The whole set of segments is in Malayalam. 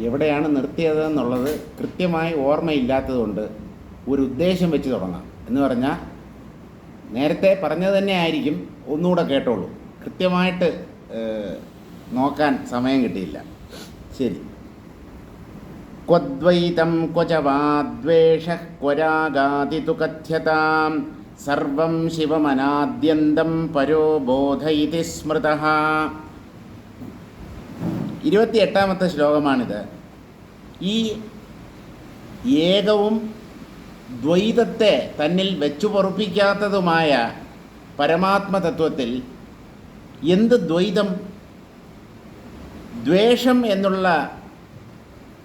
എവിടെയാണ് നിർത്തിയതെന്നുള്ളത് കൃത്യമായി ഓർമ്മയില്ലാത്തതുകൊണ്ട് ഒരു ഉദ്ദേശം വെച്ച് തുടങ്ങാം. എന്ന് പറഞ്ഞാൽ നേരത്തെ പറഞ്ഞത് തന്നെ ആയിരിക്കും, ഒന്നുകൂടെ കേട്ടോളൂ. കൃത്യമായിട്ട് നോക്കാൻ സമയം കിട്ടിയില്ല. ശരി. ക്വദ്വൈതം ക്വചവാദ്വേഷഃ ക്വരാഗാതിതു കഥ്യതാം സർവം ശിവമനാദ്യന്തം പരോ ബോധ ഇതി സ്മൃതഃ. 28ാമത്തെ ശ്ലോകമാണിത്. ഈ ഏകവും ദ്വൈതത്തെ തന്നിൽ വെച്ചു പൊറുപ്പിക്കാത്തതുമായ പരമാത്മതത്വത്തിൽ എന്ത് ദ്വൈതം? ദ്വേഷം എന്നുള്ള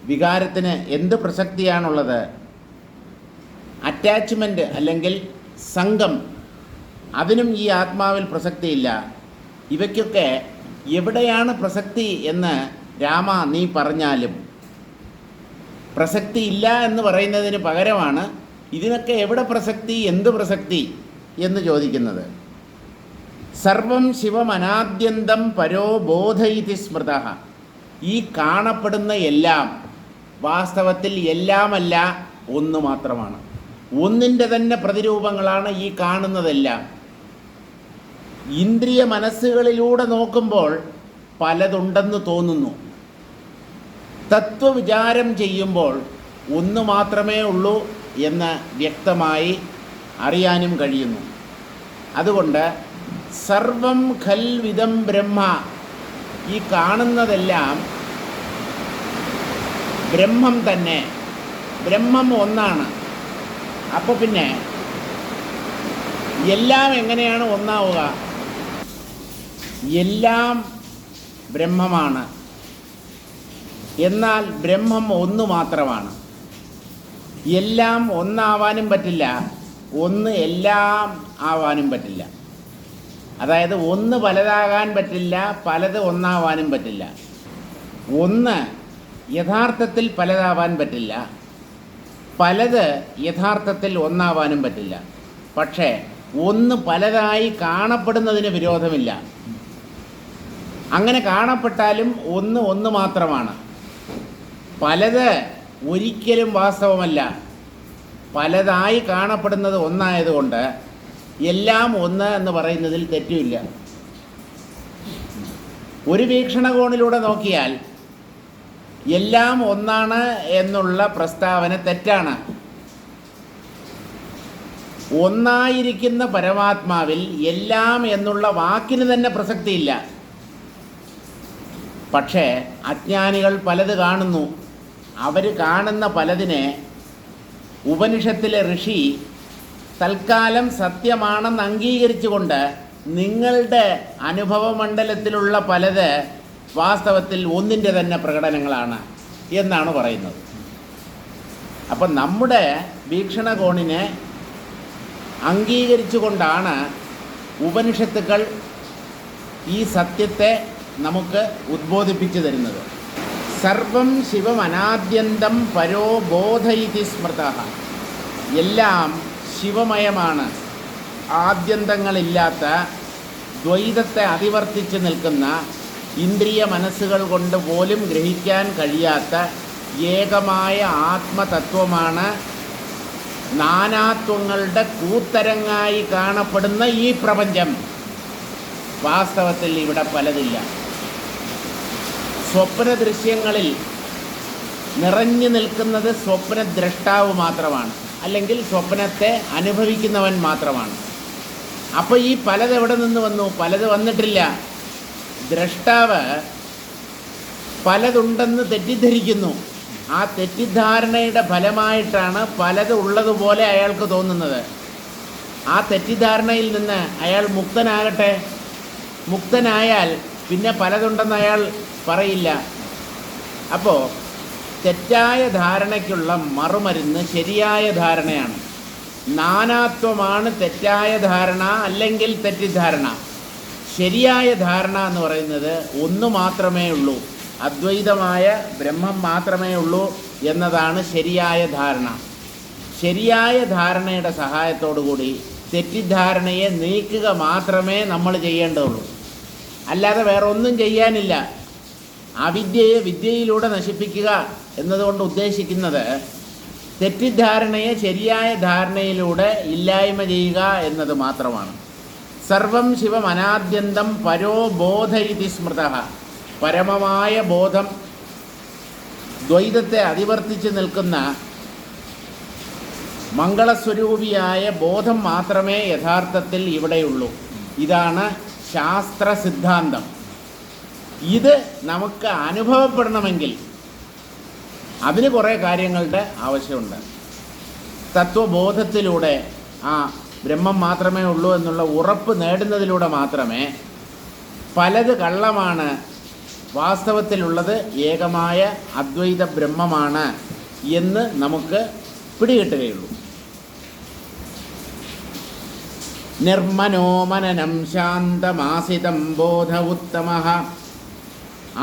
വികാരത്തിന് എന്ത് പ്രസക്തിയാണുള്ളത്? അറ്റാച്ച്മെൻറ്റ് അല്ലെങ്കിൽ സംഘം, അതിനും ഈ ആത്മാവിൽ പ്രസക്തിയില്ല. ഇവയ്ക്കൊക്കെ എവിടെയാണ് പ്രസക്തി എന്ന് രാമ നീ പറഞ്ഞാലും പ്രസക്തി ഇല്ല എന്ന് പറയുന്നതിന് പകരമാണ് ഇതിനൊക്കെ എവിടെ പ്രസക്തി, എന്ത് പ്രസക്തി എന്ന് ചോദിക്കുന്നത്. സർവം ശിവം അനാദ്യന്തം പരോ ബോധ ഇതി സ്മൃതഃ. ഈ കാണപ്പെടുന്ന എല്ലാം വാസ്തവത്തിൽ എല്ലാമല്ല, ഒന്ന് മാത്രമാണ്. ഒന്നിൻ്റെ തന്നെ പ്രതിരൂപങ്ങളാണ് ഈ കാണുന്നതെല്ലാം. ഇന്ദ്രിയ മനസ്സുകളിലൂടെ നോക്കുമ്പോൾ പലതുണ്ടെന്ന് തോന്നുന്നു. തത്വവിചാരം ചെയ്യുമ്പോൾ ഒന്ന് മാത്രമേ ഉള്ളൂ എന്ന് വ്യക്തമായി അറിയാനും കഴിയുന്നു. അതുകൊണ്ട് സർവം ഖൽവിദം ബ്രഹ്മ, ഈ കാണുന്നതെല്ലാം ബ്രഹ്മം തന്നെ. ബ്രഹ്മം ഒന്നാണ്. അപ്പോൾ പിന്നെ എല്ലാം എങ്ങനെയാണ് ഒന്നാവുക? എല്ലാം ബ്രഹ്മമാണ്, എന്നാൽ ബ്രഹ്മം ഒന്ന് മാത്രമാണ്. എല്ലാം ഒന്നാവാനും പറ്റില്ല, ഒന്ന് എല്ലാം ആവാനും പറ്റില്ല. അതായത് ഒന്ന് പലതാകാൻ പറ്റില്ല, പലത് ഒന്നാവാനും പറ്റില്ല. ഒന്ന് യഥാർത്ഥത്തിൽ പലതാവാൻ പറ്റില്ല, പലത് യഥാർത്ഥത്തിൽ ഒന്നാവാനും പറ്റില്ല. പക്ഷേ ഒന്ന് പലതായി കാണപ്പെടുന്നതിന് വിരോധമില്ല. അങ്ങനെ കാണപ്പെട്ടാലും ഒന്ന് ഒന്ന് മാത്രമാണ്. പലത് ഒരിക്കലും വാസ്തവമല്ല. പലതായി കാണപ്പെടുന്നത് ഒന്നായതുകൊണ്ട് എല്ലാം ഒന്ന് എന്ന് പറയുന്നതിൽ തെറ്റുമില്ല. ഒരു വീക്ഷണകോണിലൂടെ നോക്കിയാൽ എല്ലാം ഒന്നാണ് എന്നുള്ള പ്രസ്താവന തെറ്റാണ്. ഒന്നായിരിക്കുന്ന പരമാത്മാവിൽ എല്ലാം എന്നുള്ള വാക്കിന് തന്നെ പ്രസക്തിയില്ല. പക്ഷേ അജ്ഞാനികൾ പലത് കാണുന്നു. അവർ കാണുന്ന പലതിനെ ഉപനിഷത്തിലെ ഋഷി തൽക്കാലം സത്യമാണെന്ന് അംഗീകരിച്ചുകൊണ്ട് നിങ്ങളുടെ അനുഭവമണ്ഡലത്തിലുള്ള പലത് വാസ്തവത്തിൽ ഒന്നിൻ്റെ തന്നെ പ്രകടനങ്ങളാണ് എന്നാണ് പറയുന്നത്. അപ്പം നമ്മുടെ വീക്ഷണകോണിനെ അംഗീകരിച്ചുകൊണ്ടാണ് ഉപനിഷത്തുക്കൾ ഈ സത്യത്തെ നമുക്ക് ഉദ്ബോധിപ്പിച്ചു തരുന്നത്. സർവം ശിവം അനാദ്യന്തം പരോ ബോധ ഇതി സ്മൃതഃ. എല്ലാം ശിവമയമാണ്. ആദ്യന്തങ്ങളില്ലാത്ത ദ്വൈതത്തെ അതിവർത്തിച്ച് നിൽക്കുന്ന, ഇന്ദ്രിയ മനസ്സുകൾ കൊണ്ട് പോലും ഗ്രഹിക്കാൻ കഴിയാത്ത ഏകമായ ആത്മതത്വമാണ് നാനാത്വങ്ങളുടെ കൂത്തരങ്ങായി കാണപ്പെടുന്ന ഈ പ്രപഞ്ചം. വാസ്തവത്തിൽ ഇവിടെ പലതില്ല. സ്വപ്ന ദൃശ്യങ്ങളിൽ നിറഞ്ഞു നിൽക്കുന്നത് സ്വപ്നദ്രഷ്ടാവ് മാത്രമാണ്, അല്ലെങ്കിൽ സ്വപ്നത്തെ അനുഭവിക്കുന്നവൻ മാത്രമാണ്. അപ്പോൾ ഈ പലത് എവിടെ നിന്ന് വന്നു? പലത് വന്നിട്ടില്ല. ദ്രഷ്ടാവ് പലതുണ്ടെന്ന് തെറ്റിദ്ധരിക്കുന്നു. ആ തെറ്റിദ്ധാരണയുടെ ഫലമായിട്ടാണ് പലത് ഉള്ളതുപോലെ അയാൾക്ക് തോന്നുന്നത്. ആ തെറ്റിദ്ധാരണയിൽ നിന്ന് അയാൾ മുക്തനാകട്ടെ. മുക്തനായാൽ പിന്നെ പലതുണ്ടെന്ന് അയാൾ പറയില്ല. അപ്പോൾ തെറ്റായ ധാരണയ്ക്കുള്ള മറുമരുന്ന് ശരിയായ ധാരണയാണ്. നാനാത്വമാണ് തെറ്റായ ധാരണ അല്ലെങ്കിൽ തെറ്റിദ്ധാരണ. ശരിയായ ധാരണ എന്ന് പറയുന്നത് ഒന്ന് മാത്രമേ ഉള്ളൂ, അദ്വൈതമായ ബ്രഹ്മം മാത്രമേ ഉള്ളൂ എന്നതാണ് ശരിയായ ധാരണ. ശരിയായ ധാരണയുടെ സഹായത്തോടുകൂടി തെറ്റിദ്ധാരണയെ നീക്കുക മാത്രമേ നമ്മൾ ചെയ്യേണ്ടതുള്ളൂ. അല്ലാതെ വേറെ ഒന്നും ചെയ്യാനില്ല. അവിദ്യയെ വിദ്യയിലൂടെ നശിപ്പിക്കുക എന്നതുകൊണ്ട് ഉദ്ദേശിക്കുന്നത് തെറ്റിദ്ധാരണയെ ശരിയായ ധാരണയിലൂടെ ഇല്ലായ്മ ചെയ്യുക എന്നത് മാത്രമാണ്. സർവം ശിവം അനാദ്യന്തം പരോ ബോധ ഇതി സ്മൃതഃ. പരമമായ ബോധം, ദ്വൈതത്തെ അതിവർത്തിച്ച് നിൽക്കുന്ന മംഗളസ്വരൂപിയായ ബോധം മാത്രമേ യഥാർത്ഥത്തിൽ ഇവിടെയുള്ളൂ. ഇതാണ് ശാസ്ത്ര സിദ്ധാന്തം. ഇത് നമുക്ക് അനുഭവപ്പെടണമെങ്കിൽ അതിന് കുറേ കാര്യങ്ങളുടെ ആവശ്യമുണ്ട്. തത്വബോധത്തിലൂടെ ആ ബ്രഹ്മം മാത്രമേ ഉള്ളൂ എന്നുള്ള ഉറപ്പ് നേടുന്നതിലൂടെ മാത്രമേ പലത് കള്ളമാണ്, വാസ്തവത്തിലുള്ളത് ഏകമായ അദ്വൈത ബ്രഹ്മമാണ് എന്ന് നമുക്ക് പിടികിട്ടുകയുള്ളൂ. നിർമ്മനോ മനനം ശാന്തമാസിതം ബോധ ഉത്തമഃ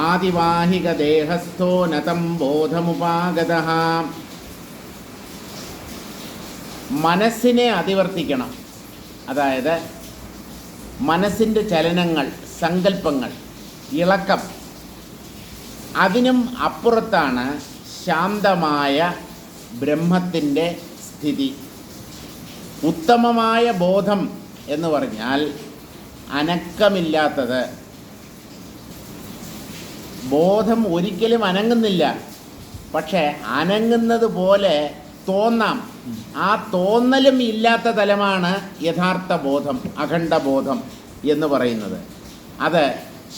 ആദിവാഹികദേഹസ്ഥോ നതം ബോധമുപാഗതഃ. മനസ്സിനെ അതിവർത്തിക്കണം. അതായത് മനസ്സിൻ്റെ ചലനങ്ങൾ, സങ്കല്പങ്ങൾ, ഇളക്കം, അതിനും അപ്പുറത്താണ് ശാന്തമായ ബ്രഹ്മത്തിൻ്റെ സ്ഥിതി. ഉത്തമമായ ബോധം എന്ന് പറഞ്ഞാൽ അനക്കമില്ലാത്തത്. ബോധം ഒരിക്കലും അനങ്ങുന്നില്ല, പക്ഷേ അനങ്ങുന്നത് പോലെ തോന്നാം. ആ തോന്നലും ഇല്ലാത്ത തലമാണ് യഥാർത്ഥ ബോധം, അഖണ്ഡബോധം എന്ന് പറയുന്നത്. അത്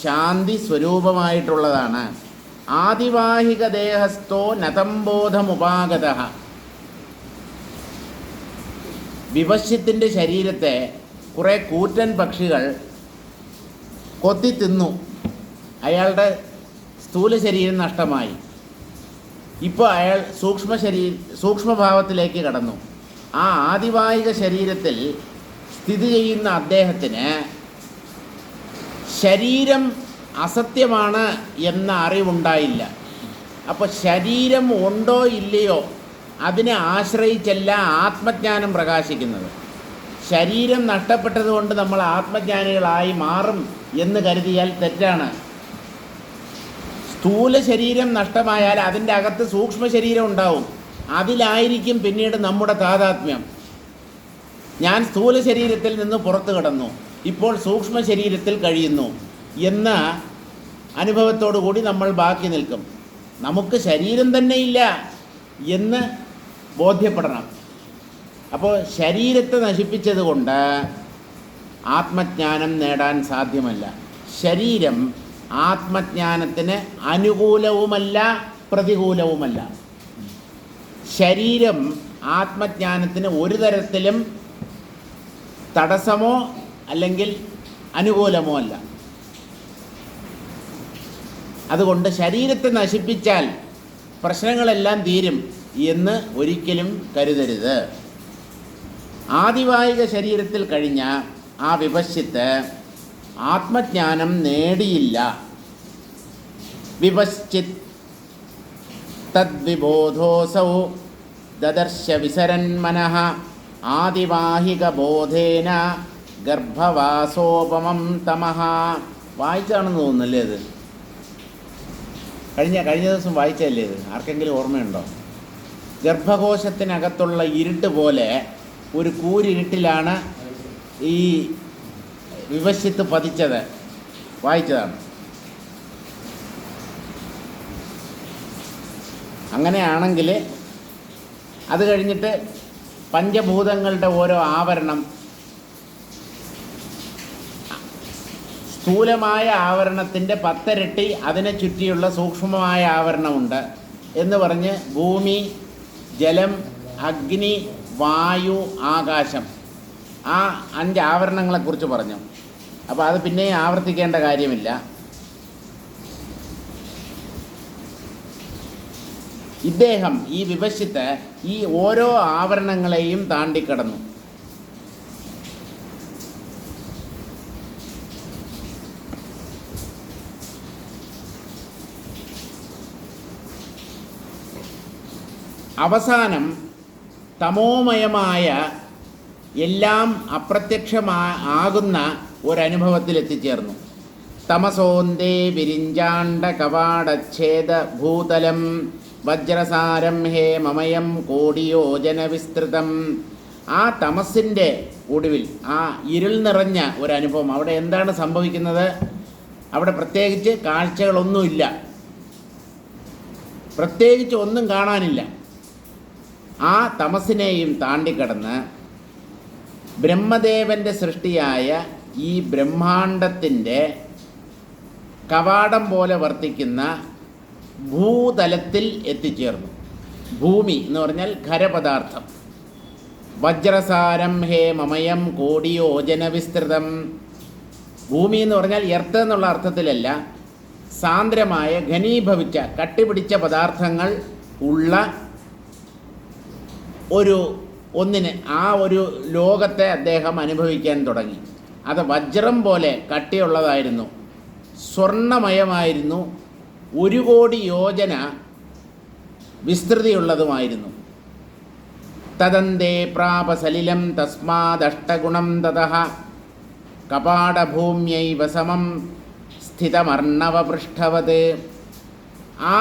ശാന്തി സ്വരൂപമായിട്ടുള്ളതാണ്. ആദിവാഹിക ദേഹസ്ഥോ നതംബോധമുപാഗതഃ. വിവശ്യത്തിൻ്റെ ശരീരത്തെ കുറേ കൂറ്റൻ പക്ഷികൾ കൊത്തി തിന്നു. അയാളുടെ സ്ഥൂല ശരീരം നഷ്ടമായി. ഇപ്പോൾ അയാൾ സൂക്ഷ്മഭാവത്തിലേക്ക് കടന്നു. ആ ആദിവാഹിക ശരീരത്തിൽ സ്ഥിതി ചെയ്യുന്ന അദ്ദേഹത്തിന് ശരീരം അസത്യമാണ് എന്ന അറിവുണ്ടായില്ല. അപ്പോൾ ശരീരം ഉണ്ടോ ഇല്ലയോ അതിനെ ആശ്രയിച്ചല്ല ആത്മജ്ഞാനം പ്രകാശിക്കുന്നത്. ശരീരം നഷ്ടപ്പെട്ടതുകൊണ്ട് നമ്മൾ ആത്മജ്ഞാനികളായി മാറും എന്ന് കരുതിയാൽ തെറ്റാണ്. സ്ഥൂല ശരീരം നഷ്ടമായാൽ അതിൻ്റെ അകത്ത് സൂക്ഷ്മ ശരീരം ഉണ്ടാവും. അതിലായിരിക്കും പിന്നീട് നമ്മുടെ താതാത്മ്യം. ഞാൻ സ്ഥൂല ശരീരത്തിൽ നിന്ന് പുറത്തു കടന്നു, ഇപ്പോൾ സൂക്ഷ്മ ശരീരത്തിൽ കഴിയുന്നു എന്ന അനുഭവത്തോടു കൂടി നമ്മൾ ബാക്കി നിൽക്കും. നമുക്ക് ശരീരം തന്നെ ഇല്ല എന്ന് ബോധ്യപ്പെടണം. അപ്പോൾ ശരീരത്തെ നശിപ്പിച്ചതുകൊണ്ട് ആത്മജ്ഞാനം നേടാൻ സാധ്യമല്ല. ശരീരം ആത്മജ്ഞാനത്തിന് അനുകൂലവുമല്ല പ്രതികൂലവുമല്ല. ശരീരം ആത്മജ്ഞാനത്തിന് ഒരു തരത്തിലും തടസ്സമോ അല്ലെങ്കിൽ അനുകൂലമോ അല്ല. അതുകൊണ്ട് ശരീരത്തെ നശിപ്പിച്ചാൽ പ്രശ്നങ്ങളെല്ലാം തീരും എന്ന് ഒരിക്കലും കരുതരുത്. ആദിവാഹിക ശരീരത്തിൽ കഴിഞ്ഞ ആ വിപശ്ചിത്ത് ആത്മജ്ഞാനം നേടിയില്ല. വിപശ്ചിത് തദ്വിബോധോസൗ ദദർശ വിസരൻ മനഃ ആദിവാഹിക ബോധേന ഗർഭവാസോപമം തമഃ. വായിച്ചാണെന്ന് തോന്നുന്നല്ലേ അത്? കഴിഞ്ഞ ദിവസം വായിച്ചല്ലേ ഇത്? ആർക്കെങ്കിലും ഓർമ്മയുണ്ടോ? ഗർഭകോശത്തിനകത്തുള്ള ഇരുട്ട് പോലെ ഒരു കൂരിരുട്ടിലാണ് ഈ വിവശ്യത്ത് പതിച്ചത്. വായിച്ചതാണ്. അങ്ങനെയാണെങ്കിൽ അത് കഴിഞ്ഞിട്ട് പഞ്ചഭൂതങ്ങളുടെ ഓരോ ആവരണം, സ്ഥൂലമായ ആവരണത്തിൻ്റെ 10 ഇരട്ടി അതിനെ ചുറ്റിയുള്ള സൂക്ഷ്മമായ ആവരണമുണ്ട് എന്ന് പറഞ്ഞ് ഭൂമി, ജലം, അഗ്നി, വായു, ആകാശം, ആ 5 ആവരണങ്ങളെക്കുറിച്ച് പറഞ്ഞു. അപ്പോൾ അത് പിന്നെയും ആവർത്തിക്കേണ്ട കാര്യമില്ല. ഇദ്ദേഹം ഈ വിപശ്ചിത്ത് ഈ ഓരോ ആവരണങ്ങളെയും താണ്ടിക്കടന്നു. അവസാനം തമോമയമായ എല്ലാം അപ്രത്യക്ഷമാകുന്ന ഒരനുഭവത്തിൽ എത്തിച്ചേർന്നു. തമസോന്തേ വിരിഞ്ചാണ്ട കവാടച്ഛേദ ഭൂതലം വജ്രസാരം ഹേ മമയം കോടിയോജന വിസ്തൃതം. ആ തമസിൻ്റെ ഒടുവിൽ ആ ഇരുൾ നിറഞ്ഞ ഒരനുഭവം. അവിടെ എന്താണ് സംഭവിക്കുന്നത്? അവിടെ പ്രത്യേകിച്ച് കാഴ്ചകളൊന്നുമില്ല, പ്രത്യേകിച്ച് ഒന്നും കാണാനില്ല. ആ തമസിനെയും താണ്ടിക്കടന്ന് ബ്രഹ്മദേവൻ്റെ സൃഷ്ടിയായ ഈ ബ്രഹ്മാണ്ടത്തിൻ്റെ കവാടം പോലെ വർത്തിക്കുന്ന ഭൂതലത്തിൽ എത്തിച്ചേർന്നു. ഭൂമി എന്ന് പറഞ്ഞാൽ ഖരപദാർത്ഥം. വജ്രസാരം ഹേ മമയം കോടിയോജന വിസ്തൃതം. ഭൂമി എന്ന് പറഞ്ഞാൽ എർത്ത് എന്നുള്ള അർത്ഥത്തിലല്ല, സാന്ദ്രമായ ഘനീഭവിച്ച കട്ടിപിടിച്ച പദാർത്ഥങ്ങൾ ഉള്ള ഒന്നിന് ആ ഒരു ലോകത്തെ അദ്ദേഹം അനുഭവിക്കാൻ തുടങ്ങി. അത് വജ്രം പോലെ കട്ടിയുള്ളതായിരുന്നു, സ്വർണമയമായിരുന്നു, 1 കോടി യോജന വിസ്തൃതിയുള്ളതുമായിരുന്നു. തദന്തേ പ്രാപസലിലം തസ്മാദഷ്ടഗുണം തതഃ കപാടഭൂമ്യൈവ സമം സ്ഥിതമർണവപൃഷ്ഠവത്. ആ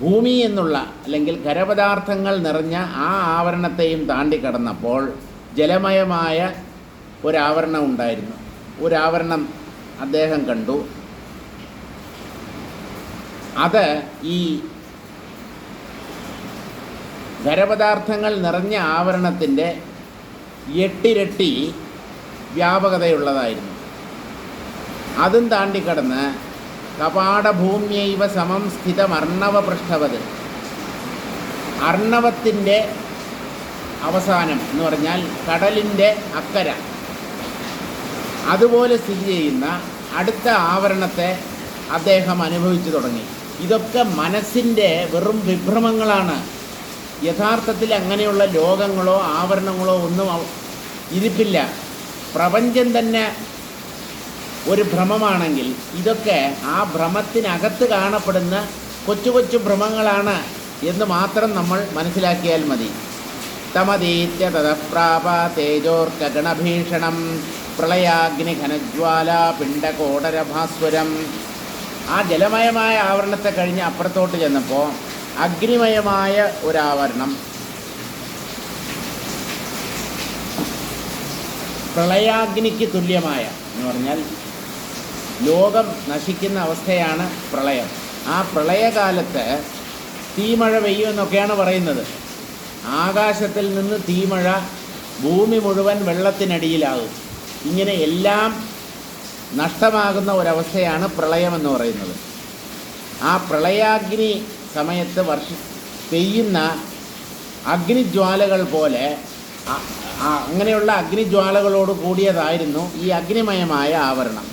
ഭൂമി എന്നുള്ള അല്ലെങ്കിൽ ഖരപദാർത്ഥങ്ങൾ നിറഞ്ഞ ആ ആവരണത്തെയും താണ്ടിക്കടന്നപ്പോൾ ജലമയമായ ഒരാവരണം ഉണ്ടായിരുന്നു. ഒരാവരണം അദ്ദേഹം കണ്ടു. അത് ഈ ഖരപദാർത്ഥങ്ങൾ നിറഞ്ഞ ആവരണത്തിൻ്റെ 8 ഇരട്ടി വ്യാപകതയുള്ളതായിരുന്നു. അതും താണ്ടിക്കടന്ന് കപാടഭൂമ്യൈവ സമം സ്ഥിതം അർണവപൃഷ്ഠവത്. അർണവത്തിൻ്റെ അവസാനം എന്ന് പറഞ്ഞാൽ കടലിൻ്റെ അക്കര, അതുപോലെ സ്ഥിതി ചെയ്യുന്ന അടുത്ത ആവരണത്തെ അദ്ദേഹം അനുഭവിച്ചു തുടങ്ങി. ഇതൊക്കെ മനസ്സിൻ്റെ വെറും വിഭ്രമങ്ങളാണ്. യഥാർത്ഥത്തിൽ അങ്ങനെയുള്ള ലോകങ്ങളോ ആവരണങ്ങളോ ഒന്നും ഇരിപ്പില്ല. പ്രപഞ്ചം തന്നെ ഒരു ഭ്രമമാണെങ്കിൽ ഇതൊക്കെ ആ ഭ്രമത്തിനകത്ത് കാണപ്പെടുന്ന കൊച്ചു കൊച്ചു ഭ്രമങ്ങളാണ് എന്ന് മാത്രം നമ്മൾ മനസ്സിലാക്കിയാൽ മതി. തമതീത്യ തതഃപ്രാപ തേജോർഗണഭീഷണം പ്രളയാഗ്നി ഘനജ്വാല പിണ്ടകോടരഭാസ്വരം. ആ ജലമയമായ ആവരണത്തെ കഴിഞ്ഞ് അപ്പുറത്തോട്ട് ചെന്നപ്പോൾ അഗ്നിമയമായ ഒരാവരണം, പ്രളയാഗ്നിക്ക് തുല്യമായ എന്ന് പറഞ്ഞാൽ ലോകം നശിക്കുന്ന അവസ്ഥയാണ് പ്രളയം. ആ പ്രളയകാലത്ത് തീമഴ പെയ്യുമെന്നൊക്കെയാണ് പറയുന്നത്. ആകാശത്തിൽ നിന്ന് തീമഴ, ഭൂമി മുഴുവൻ വെള്ളത്തിനടിയിലാകും. ഇങ്ങനെ എല്ലാം നഷ്ടമാകുന്ന ഒരവസ്ഥയാണ് പ്രളയമെന്ന് പറയുന്നത്. ആ പ്രളയാഗ്നി സമയത്ത് പെയ്യുന്ന അഗ്നിജ്വാലകൾ പോലെ അങ്ങനെയുള്ള അഗ്നിജ്വാലകളോട് കൂടിയതായിരുന്നു ഈ അഗ്നിമയമായ ആവരണം.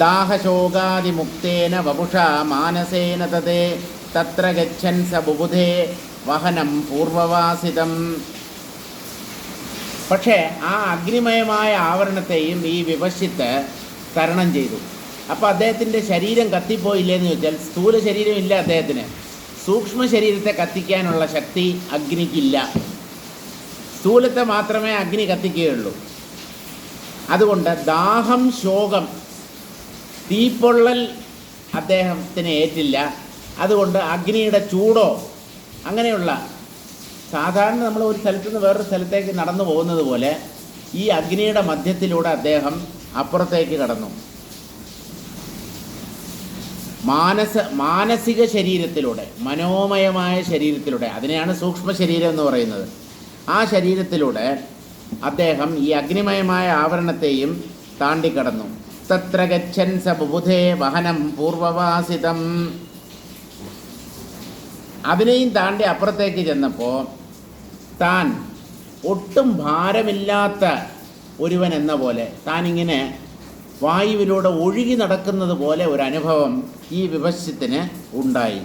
ദാഹശോകാദിമുക്തേന വപുഷാ മാനസേന തതേ തത്ര ഗച്ഛൻ സ ബുബുധേ വഹനം പൂർവവാസിതം. പക്ഷേ ആ അഗ്നിമയമായ ആവരണത്തെയും ഈ വിപശ്യത്ത് തരണം ചെയ്തു. അപ്പോൾ അദ്ദേഹത്തിൻ്റെ ശരീരം കത്തിപ്പോയില്ലേന്ന് ചോദിച്ചാൽ സ്ഥൂല ശരീരമില്ല അദ്ദേഹത്തിന്. സൂക്ഷ്മ ശരീരത്തെ കത്തിക്കാനുള്ള ശക്തി അഗ്നിക്കില്ല. സ്ഥൂലത്തെ മാത്രമേ അഗ്നി കത്തിക്കുകയുള്ളൂ. അതുകൊണ്ട് ദാഹം, ശോകം, തീപ്പൊള്ളൽ അദ്ദേഹത്തിന് ഏറ്റില്ല. അതുകൊണ്ട് അഗ്നിയുടെ ചൂടോ അങ്ങനെയുള്ള സാധാരണ നമ്മൾ ഒരു സ്ഥലത്തു നിന്ന് വേറൊരു സ്ഥലത്തേക്ക് നടന്നു പോകുന്നത് പോലെ ഈ അഗ്നിയുടെ മധ്യത്തിലൂടെ അദ്ദേഹം അപ്പുറത്തേക്ക് കടന്നു. മാനസിക ശരീരത്തിലൂടെ, മനോമയമായ ശരീരത്തിലൂടെ, അതിനെയാണ് സൂക്ഷ്മ ശരീരം എന്ന് പറയുന്നത്. ആ ശരീരത്തിലൂടെ അദ്ദേഹം ഈ അഗ്നിമയമായ ആവരണത്തെയും താണ്ടിക്കടന്നു. തത്ര ഗച്ഛൻ സ ബുബുധേ വഹനം പൂർവവാസിതം. അതിനെയും താണ്ടി അപ്പുറത്തേക്ക് ചെന്നപ്പോൾ താൻ ഒട്ടും ഭാരമില്ലാത്ത ഒരുവൻ എന്ന പോലെ താനിങ്ങനെ വായുവിലൂടെ ഒഴുകി നടക്കുന്നത് പോലെ ഒരനുഭവം ഈ വിപശ്യത്തിന് ഉണ്ടായി.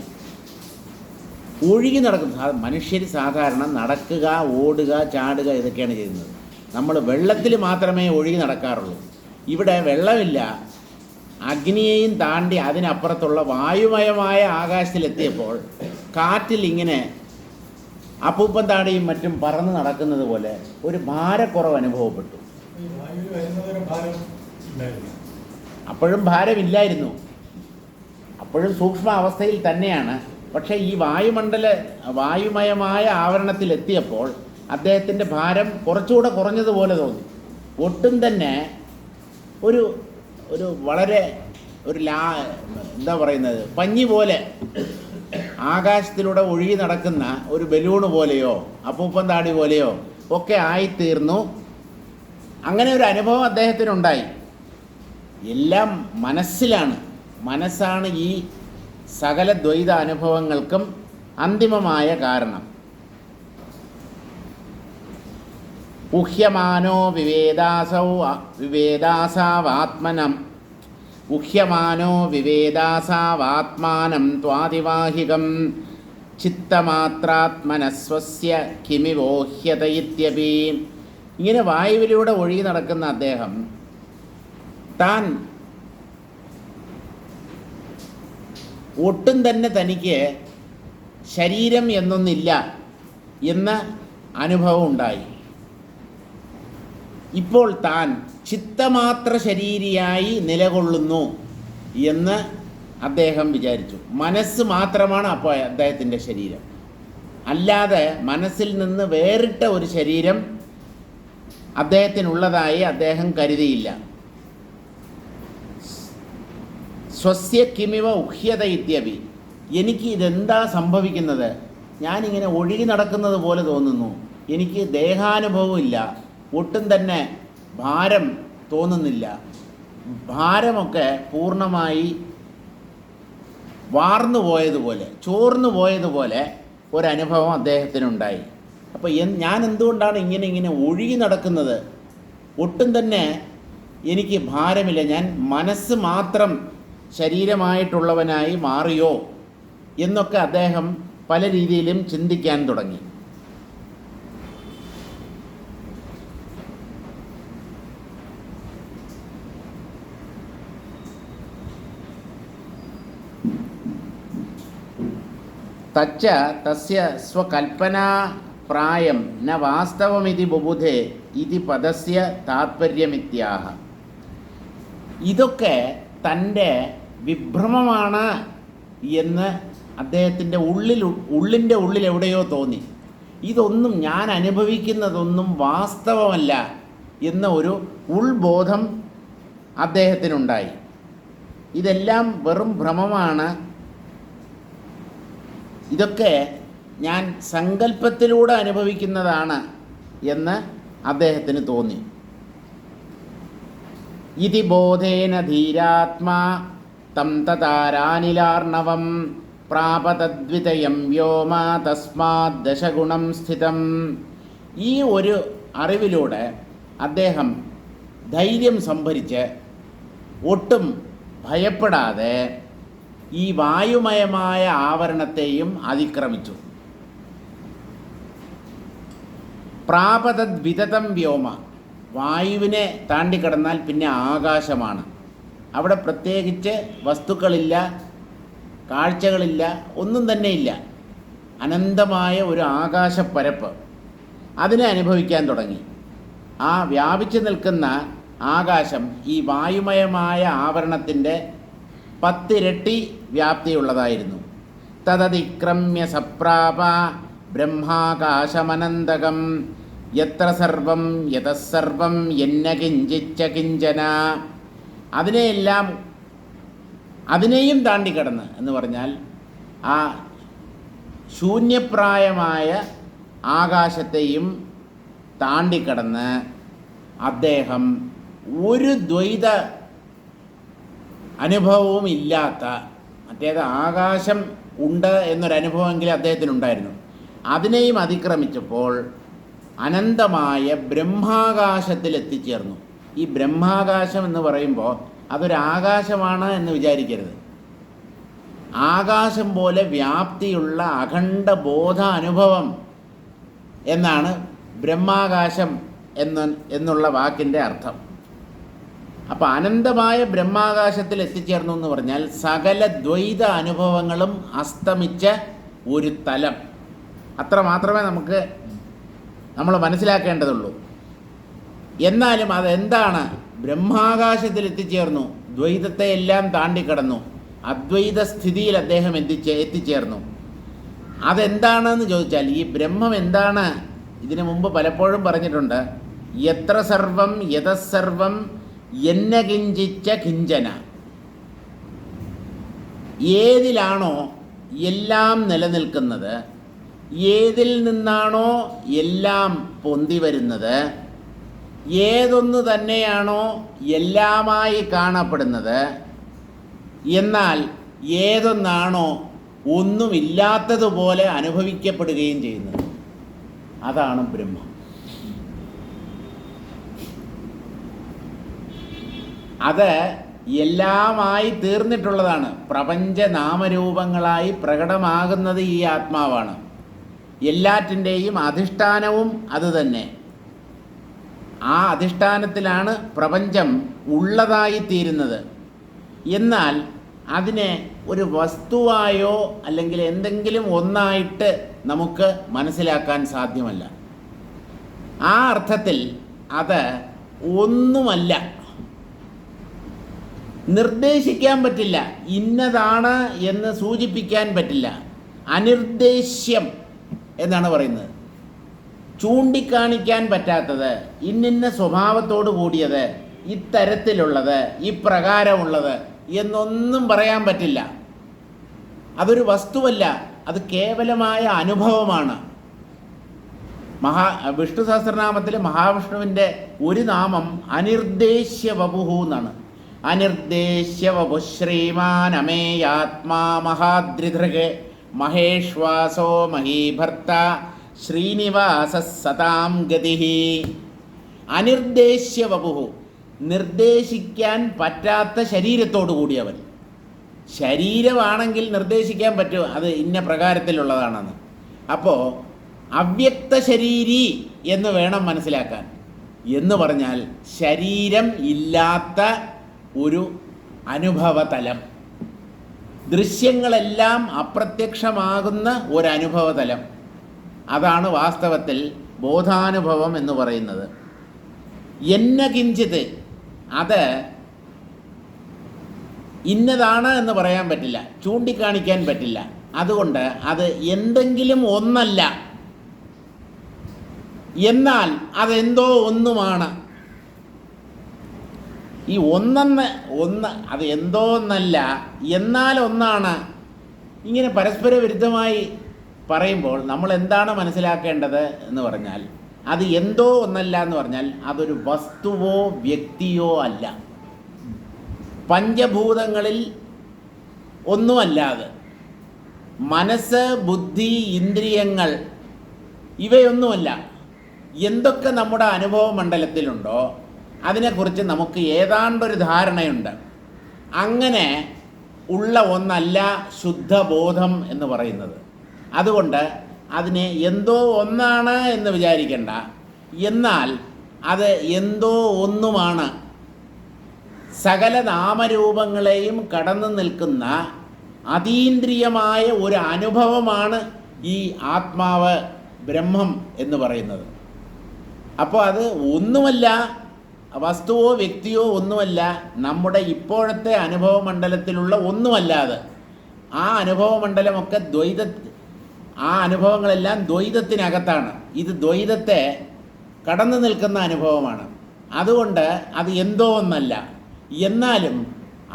ഒഴുകി നടക്കുന്ന മനുഷ്യർ സാധാരണ നടക്കുക, ഓടുക, ചാടുക ഇതൊക്കെയാണ് ചെയ്യുന്നത്. നമ്മൾ വെള്ളത്തിൽ മാത്രമേ ഒഴുകി നടക്കാറുള്ളൂ. ഇവിടെ വെള്ളമില്ല. അഗ്നിയെയും താണ്ടി അതിനപ്പുറത്തുള്ള വായുമയമായ ആകാശത്തിലെത്തിയപ്പോൾ കാറ്റിൽ ഇങ്ങനെ അപ്പൂപ്പൻ താടിയും മറ്റും പറന്ന് നടക്കുന്നത് പോലെ ഒരു ഭാരക്കുറവ് അനുഭവപ്പെട്ടു. അപ്പോഴും ഭാരമില്ലായിരുന്നു, അപ്പോഴും സൂക്ഷ്മ അവസ്ഥയിൽ തന്നെയാണ്. പക്ഷേ ഈ വായുമയമായ ആവരണത്തിലെത്തിയപ്പോൾ അദ്ദേഹത്തിൻ്റെ ഭാരം കുറച്ചുകൂടെ കുറഞ്ഞതുപോലെ തോന്നി. ഒട്ടും തന്നെ ഒരു ഒരു വളരെ ഒരു എന്താ പറയുന്നത്, പഞ്ഞി പോലെ ആകാശത്തിലൂടെ ഒഴുകി നടക്കുന്ന ഒരു ബലൂണ് പോലെയോ അപ്പൂപ്പൻ താടി പോലെയോ ഒക്കെ ആയിത്തീർന്നു. അങ്ങനെ ഒരു അനുഭവം അദ്ദേഹത്തിനുണ്ടായി. എല്ലാം മനസ്സിലാണ്. മനസ്സാണ് ഈ സകല ദ്വൈത അനുഭവങ്ങൾക്കും അന്തിമമായ കാരണം. ഉഹ്യമാനോ വിവേദാസാവാത്മാനം ത്വാതിവാഹികം ചിത്തമാത്രാത്മനസ്വസ്യ കിമിവോഹ്യത ഇത്യപി. ഇങ്ങനെ വായുവിലൂടെ ഒഴുകി നടക്കുന്ന അദ്ദേഹം താൻ ഒട്ടും തന്നെ തനിക്ക് ശരീരം എന്നൊന്നില്ല എന്ന അനുഭവം ഉണ്ടായി. ഇപ്പോൾ താൻ ചിത്തമാത്ര ശരീരിയായി നിലകൊള്ളുന്നു എന്ന് അദ്ദേഹം വിചാരിച്ചു. മനസ്സ് മാത്രമാണ് അപ്പോൾ അദ്ദേഹത്തിൻ്റെ ശരീരം, അല്ലാതെ മനസ്സിൽ നിന്ന് വേറിട്ട ഒരു ശരീരം അദ്ദേഹത്തിനുള്ളതായി അദ്ദേഹം കരുതിയില്ല. സ്വസ്യ കിമിവ ഉഹ്യത ഇത്യപി. എനിക്ക് ഇതെന്താ സംഭവിക്കുന്നത്? ഞാനിങ്ങനെ ഒഴുകി നടക്കുന്നത് പോലെ തോന്നുന്നു. എനിക്ക് ദേഹാനുഭവമില്ല, ഒട്ടും തന്നെ ഭാരം തോന്നുന്നില്ല. ഭാരമൊക്കെ പൂർണ്ണമായി വാർന്നു പോയതുപോലെ, ചോർന്നു പോയതുപോലെ ഒരനുഭവം അദ്ദേഹത്തിനുണ്ടായി. അപ്പോൾ ഞാൻ എന്തുകൊണ്ടാണ് ഇങ്ങനെ ഒഴുകി നടക്കുന്നത്? ഒട്ടും തന്നെ എനിക്ക് ഭാരമില്ല, ഞാൻ മനസ്സ് മാത്രം ശരീരമായിട്ടുള്ളവനായി മാറിയോ എന്നൊക്കെ അദ്ദേഹം പല രീതിയിലും ചിന്തിക്കാൻ തുടങ്ങി. തച്ച തസ്യ സ്വകൽപ്പനാ പ്രായം ന വാസ്തവമിതി ബുബുധേ ഇതി പദസ്യ താത്പര്യമിത്യാഹ. ഇതൊക്കെ വിഭ്രമമാണ് എന്ന് അദ്ദേഹത്തിൻ്റെ ഉള്ളിൻ്റെ ഉള്ളിൽ എവിടെയോ തോന്നി. ഇതൊന്നും ഞാൻ അനുഭവിക്കുന്നതൊന്നും വാസ്തവമല്ല എന്ന ഒരു ഉൾബോധം അദ്ദേഹത്തിനുണ്ടായി. ഇതെല്ലാം വെറും ഭ്രമമാണ്, ഇതൊക്കെ ഞാൻ സങ്കല്പത്തിലൂടെ അനുഭവിക്കുന്നതാണ് എന്ന് അദ്ദേഹത്തിന് തോന്നി. ഇതി ബോധേന ധീരാത്മാ തം തതാരാനിലാർണവം പ്രാപതദ്വിതയം വ്യോമ തസ്മാത് ദശഗുണം സ്ഥിതം. ഈ ഒരു അറിവിലൂടെ അദ്ദേഹം ധൈര്യം സംഭരിച്ച് ഒട്ടും ഭയപ്പെടാതെ ഈ വായുമയമായ ആവരണത്തെയും അതിക്രമിച്ചു. പ്രാപതദ്വിതതം വ്യോമ. വായുവിനെ താണ്ടിക്കടന്നാൽ പിന്നെ ആകാശമാണ്. അവിടെ പ്രത്യേകിച്ച് വസ്തുക്കളില്ല, കാഴ്ചകളില്ല, ഒന്നും തന്നെ ഇല്ല. അനന്തമായ ഒരു ആകാശപ്പരപ്പ്, അതിനെ അനുഭവിക്കാൻ തുടങ്ങി. ആ വ്യാപിച്ചു നിൽക്കുന്ന ആകാശം ഈ വായുമയമായ ആവരണത്തിൻ്റെ 10 ഇരട്ടി വ്യാപ്തിയുള്ളതായിരുന്നു. തദതിക്രമ്യ സപ്രാപ ബ്രഹ്മാകാശമനന്തകം യത്ര സർവം യതസ്സർവം യന്ന കിഞ്ചിച്ച കിഞ്ചന. അതിനെയും താണ്ടിക്കടന്ന് എന്ന് പറഞ്ഞാൽ ആ ശൂന്യപ്രായമായ ആകാശത്തെയും താണ്ടിക്കടന്ന് അദ്ദേഹം ഒരു ദ്വൈത അനുഭവവും ഇല്ലാത്ത, മറ്റേത് ആകാശം ഉണ്ട് എന്നൊരനുഭവമെങ്കിലും അദ്ദേഹത്തിനുണ്ടായിരുന്നു, അതിനെയും അതിക്രമിച്ചപ്പോൾ അനന്തമായ ബ്രഹ്മാകാശത്തിൽ എത്തിച്ചേർന്നു. ഈ ബ്രഹ്മാകാശം എന്ന് പറയുമ്പോൾ അതൊരാകാശമാണ് എന്ന് വിചാരിക്കരുത്. ആകാശം പോലെ വ്യാപ്തിയുള്ള അഖണ്ഡ ബോധ അനുഭവം എന്നാണ് ബ്രഹ്മാകാശം എന്നുള്ള വാക്കിൻ്റെ അർത്ഥം. അപ്പോൾ അനന്തമായ ബ്രഹ്മാകാശത്തിൽ എത്തിച്ചേർന്നു എന്ന് പറഞ്ഞാൽ സകല ദ്വൈത അനുഭവങ്ങളും അസ്തമിച്ച ഒരു തലം. അത്ര മാത്രമേ നമ്മൾ മനസ്സിലാക്കേണ്ടതുള്ളൂ. എന്നാലും അതെന്താണ്? ബ്രഹ്മാകാശത്തിൽ എത്തിച്ചേർന്നു, ദ്വൈതത്തെ എല്ലാം താണ്ടിക്കടന്നു, അദ്വൈത സ്ഥിതിയിൽ അദ്ദേഹം എത്തിച്ചേർന്നു. അതെന്താണെന്ന് ചോദിച്ചാൽ, ഈ ബ്രഹ്മം എന്താണ്? ഇതിനു മുമ്പ് പലപ്പോഴും പറഞ്ഞിട്ടുണ്ട്, യത്ര സർവം യതസർവം യന്ന കിഞ്ചിച്ച കിഞ്ചന. ഏതിലാണോ എല്ലാം നിലനിൽക്കുന്നത്, ഏതിൽ നിന്നാണോ എല്ലാം പൊന്തി വരുന്നത്, ഏതൊന്നു തന്നെയാണോ എല്ലാമായി കാണപ്പെടുന്നത്, എന്നാൽ ഏതൊന്നാണോ ഒന്നുമില്ലാത്തതുപോലെ അനുഭവിക്കപ്പെടുകയും ചെയ്യുന്നത്, അതാണ് ബ്രഹ്മം. അത് എല്ലാമായി തീർന്നിട്ടുള്ളതാണ്. പ്രപഞ്ച നാമരൂപങ്ങളായി പ്രകടമാകുന്നത് ഈ ആത്മാവാണ്. എല്ലാറ്റിൻ്റെയും അധിഷ്ഠാനവും അതുതന്നെ. ആ അധിഷ്ഠാനത്തിലാണ് പ്രപഞ്ചം ഉള്ളതായി തീരുന്നത്. എന്നാൽ അതിനെ ഒരു വസ്തുവായോ അല്ലെങ്കിൽ എന്തെങ്കിലും ഒന്നായിട്ട് നമുക്ക് മനസ്സിലാക്കാൻ സാധ്യമല്ല. ആ അർത്ഥത്തിൽ അത് ഒന്നുമല്ല, നിർദ്ദേശിക്കാൻ പറ്റില്ല, ഇന്നതാണ് എന്ന് സൂചിപ്പിക്കാൻ പറ്റില്ല. അനിർദ്ദേശ്യം എന്നാണ് പറയുന്നത്. ചൂണ്ടിക്കാണിക്കാൻ പറ്റാത്തത്, ഇന്നിന്ന സ്വഭാവത്തോടു കൂടിയത്, ഇത്തരത്തിലുള്ളത്, ഇപ്രകാരമുള്ളത് എന്നൊന്നും പറയാൻ പറ്റില്ല. അതൊരു വസ്തുവല്ല, അത് കേവലമായ അനുഭവമാണ്. വിഷ്ണു സഹസ്രനാമത്തിൽ മഹാവിഷ്ണുവിൻ്റെ ഒരു നാമം അനിർദ്ദേശ്യ വപുഹു എന്നാണ്. അനിർദ്ദേശ്യ വപു ശ്രീമാനമേയാത്മാ മഹാദ്രിധൃഗ് മഹേശ്വാസോ മഹീഭർത്ത ശ്രീനിവാസ സതാം ഗതി. അനിർദ്ദേശ്യ വപുഹു, നിർദ്ദേശിക്കാൻ പറ്റാത്ത ശരീരത്തോടു കൂടിയവൻ. ശരീരമാണെങ്കിൽ നിർദ്ദേശിക്കാൻ പറ്റുമോ, അത് ഇന്ന പ്രകാരത്തിലുള്ളതാണെന്ന്. അപ്പോൾ അവ്യക്ത ശരീരി എന്ന് വേണം മനസ്സിലാക്കാൻ. എന്ന് പറഞ്ഞാൽ ശരീരം ഇല്ലാത്ത ഒരു അനുഭവതലം, ദൃശ്യങ്ങളെല്ലാം അപ്രത്യക്ഷമാകുന്ന ഒരനുഭവതലം. അതാണ് വാസ്തവത്തിൽ ബോധാനുഭവം എന്ന് പറയുന്നത്. എന്ന കിഞ്ചിത്, അത് ഇന്നതാണ് എന്ന് പറയാൻ പറ്റില്ല, ചൂണ്ടിക്കാണിക്കാൻ പറ്റില്ല. അതുകൊണ്ട് അത് എന്തെങ്കിലും ഒന്നല്ല, എന്നാൽ അതെന്തോ ഒന്നുമാണ്. ഈ ഒന്ന് അത് എന്തോ ഒന്നല്ല, എന്നാൽ ഒന്നാണ്. ഇങ്ങനെ പരസ്പര വിരുദ്ധമായി പറയുമ്പോൾ നമ്മൾ എന്താണ് മനസ്സിലാക്കേണ്ടത് എന്ന് പറഞ്ഞാൽ, അത് എന്തോ ഒന്നല്ല എന്ന് പറഞ്ഞാൽ അതൊരു വസ്തുവോ വ്യക്തിയോ അല്ല. പഞ്ചഭൂതങ്ങളിൽ ഒന്നുമല്ലാതെ മനസ്സ്, ബുദ്ധി, ഇന്ദ്രിയങ്ങൾ ഇവയൊന്നുമല്ല. എന്തൊക്കെ നമ്മുടെ അനുഭവ മണ്ഡലത്തിലുണ്ടോ അതിനെക്കുറിച്ച് നമുക്ക് ഏതാണ്ടൊരു ധാരണയുണ്ട്. അങ്ങനെ ഉള്ള ഒന്നല്ല ശുദ്ധബോധം എന്ന് പറയുന്നത്. അതുകൊണ്ട് അതിനെ എന്തോ ഒന്നാണ് എന്ന് വിചാരിക്കേണ്ട, എന്നാൽ അത് എന്തോ ഒന്നുമാണ്. സകല നാമരൂപങ്ങളെയും കടന്നു നിൽക്കുന്ന അതീന്ദ്രിയമായ ഒരു അനുഭവമാണ് ഈ ആത്മാവ്, ബ്രഹ്മം എന്ന് പറയുന്നത്. അപ്പോൾ അത് ഒന്നുമല്ല, വസ്തുവോ വ്യക്തിയോ ഒന്നുമല്ല, നമ്മുടെ ഇപ്പോഴത്തെ അനുഭവ മണ്ഡലത്തിലുള്ള ഒന്നുമല്ലാതെ. ആ അനുഭവ മണ്ഡലമൊക്കെ ആ അനുഭവങ്ങളെല്ലാം ദ്വൈതത്തിനകത്താണ്. ഇത് ദ്വൈതത്തെ കടന്നു നിൽക്കുന്ന അനുഭവമാണ്. അതുകൊണ്ട് അത് എന്തോ ഒന്നല്ല, എന്നാലും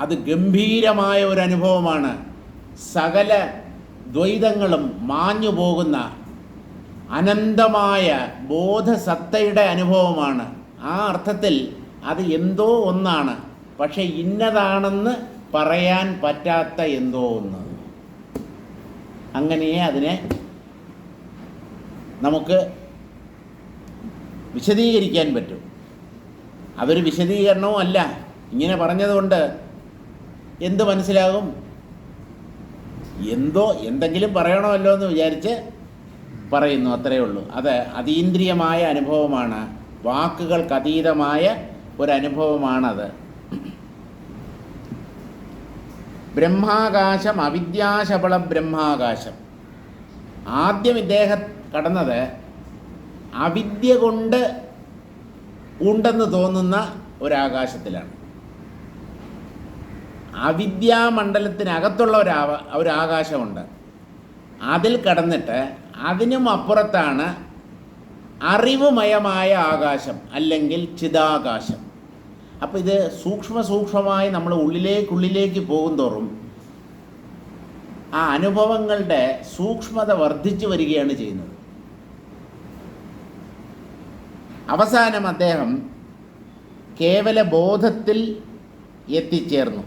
അത് ഗംഭീരമായ ഒരു അനുഭവമാണ്. സകല ദ്വൈതങ്ങളും മാഞ്ഞു പോകുന്ന അനന്തമായ ബോധസത്തയുടെ അനുഭവമാണ്. ആ അർത്ഥത്തിൽ അത് എന്തോ ഒന്നാണ്, പക്ഷെ ഇന്നതാണെന്ന് പറയാൻ പറ്റാത്ത എന്തോ ഒന്ന്. അങ്ങനെയേ അതിനെ നമുക്ക് വിശദീകരിക്കാൻ പറ്റും. അതൊരു വിശദീകരണവും അല്ല. ഇങ്ങനെ പറഞ്ഞതുകൊണ്ട് എന്ത് മനസ്സിലാകും? എന്തെങ്കിലും പറയണമല്ലോ എന്ന് വിചാരിച്ച് പറയുന്നു, അത്രയേ ഉള്ളൂ. അത് അതീന്ദ്രിയമായ അനുഭവമാണ്, വാക്കുകൾക്കതീതമായ ഒരനുഭവമാണത്. ബ്രഹ്മാകാശം, അവിദ്യാശബള ബ്രഹ്മാകാശം. ആദ്യം ഇദ്ദേഹം കടന്നത് അവിദ്യ കൊണ്ട് ഉണ്ടെന്ന് തോന്നുന്ന ഒരാകാശത്തിലാണ്. അവിദ്യാമണ്ഡലത്തിനകത്തുള്ള ഒരാകാശമുണ്ട്. അതിൽ കടന്നിട്ട് അതിനും അപ്പുറത്താണ് അറിവുമയമായ ആകാശം അല്ലെങ്കിൽ ചിദാകാശം. അപ്പോൾ ഇത് സൂക്ഷ്മമായി നമ്മൾ ഉള്ളിലേക്ക് പോകുന്തോറും ആ അനുഭവങ്ങളുടെ സൂക്ഷ്മത വർദ്ധിച്ചു വരികയാണ് ചെയ്യുന്നത്. അവസാനം അദ്ദേഹം കേവല ബോധത്തിൽ എത്തിച്ചേർന്നു,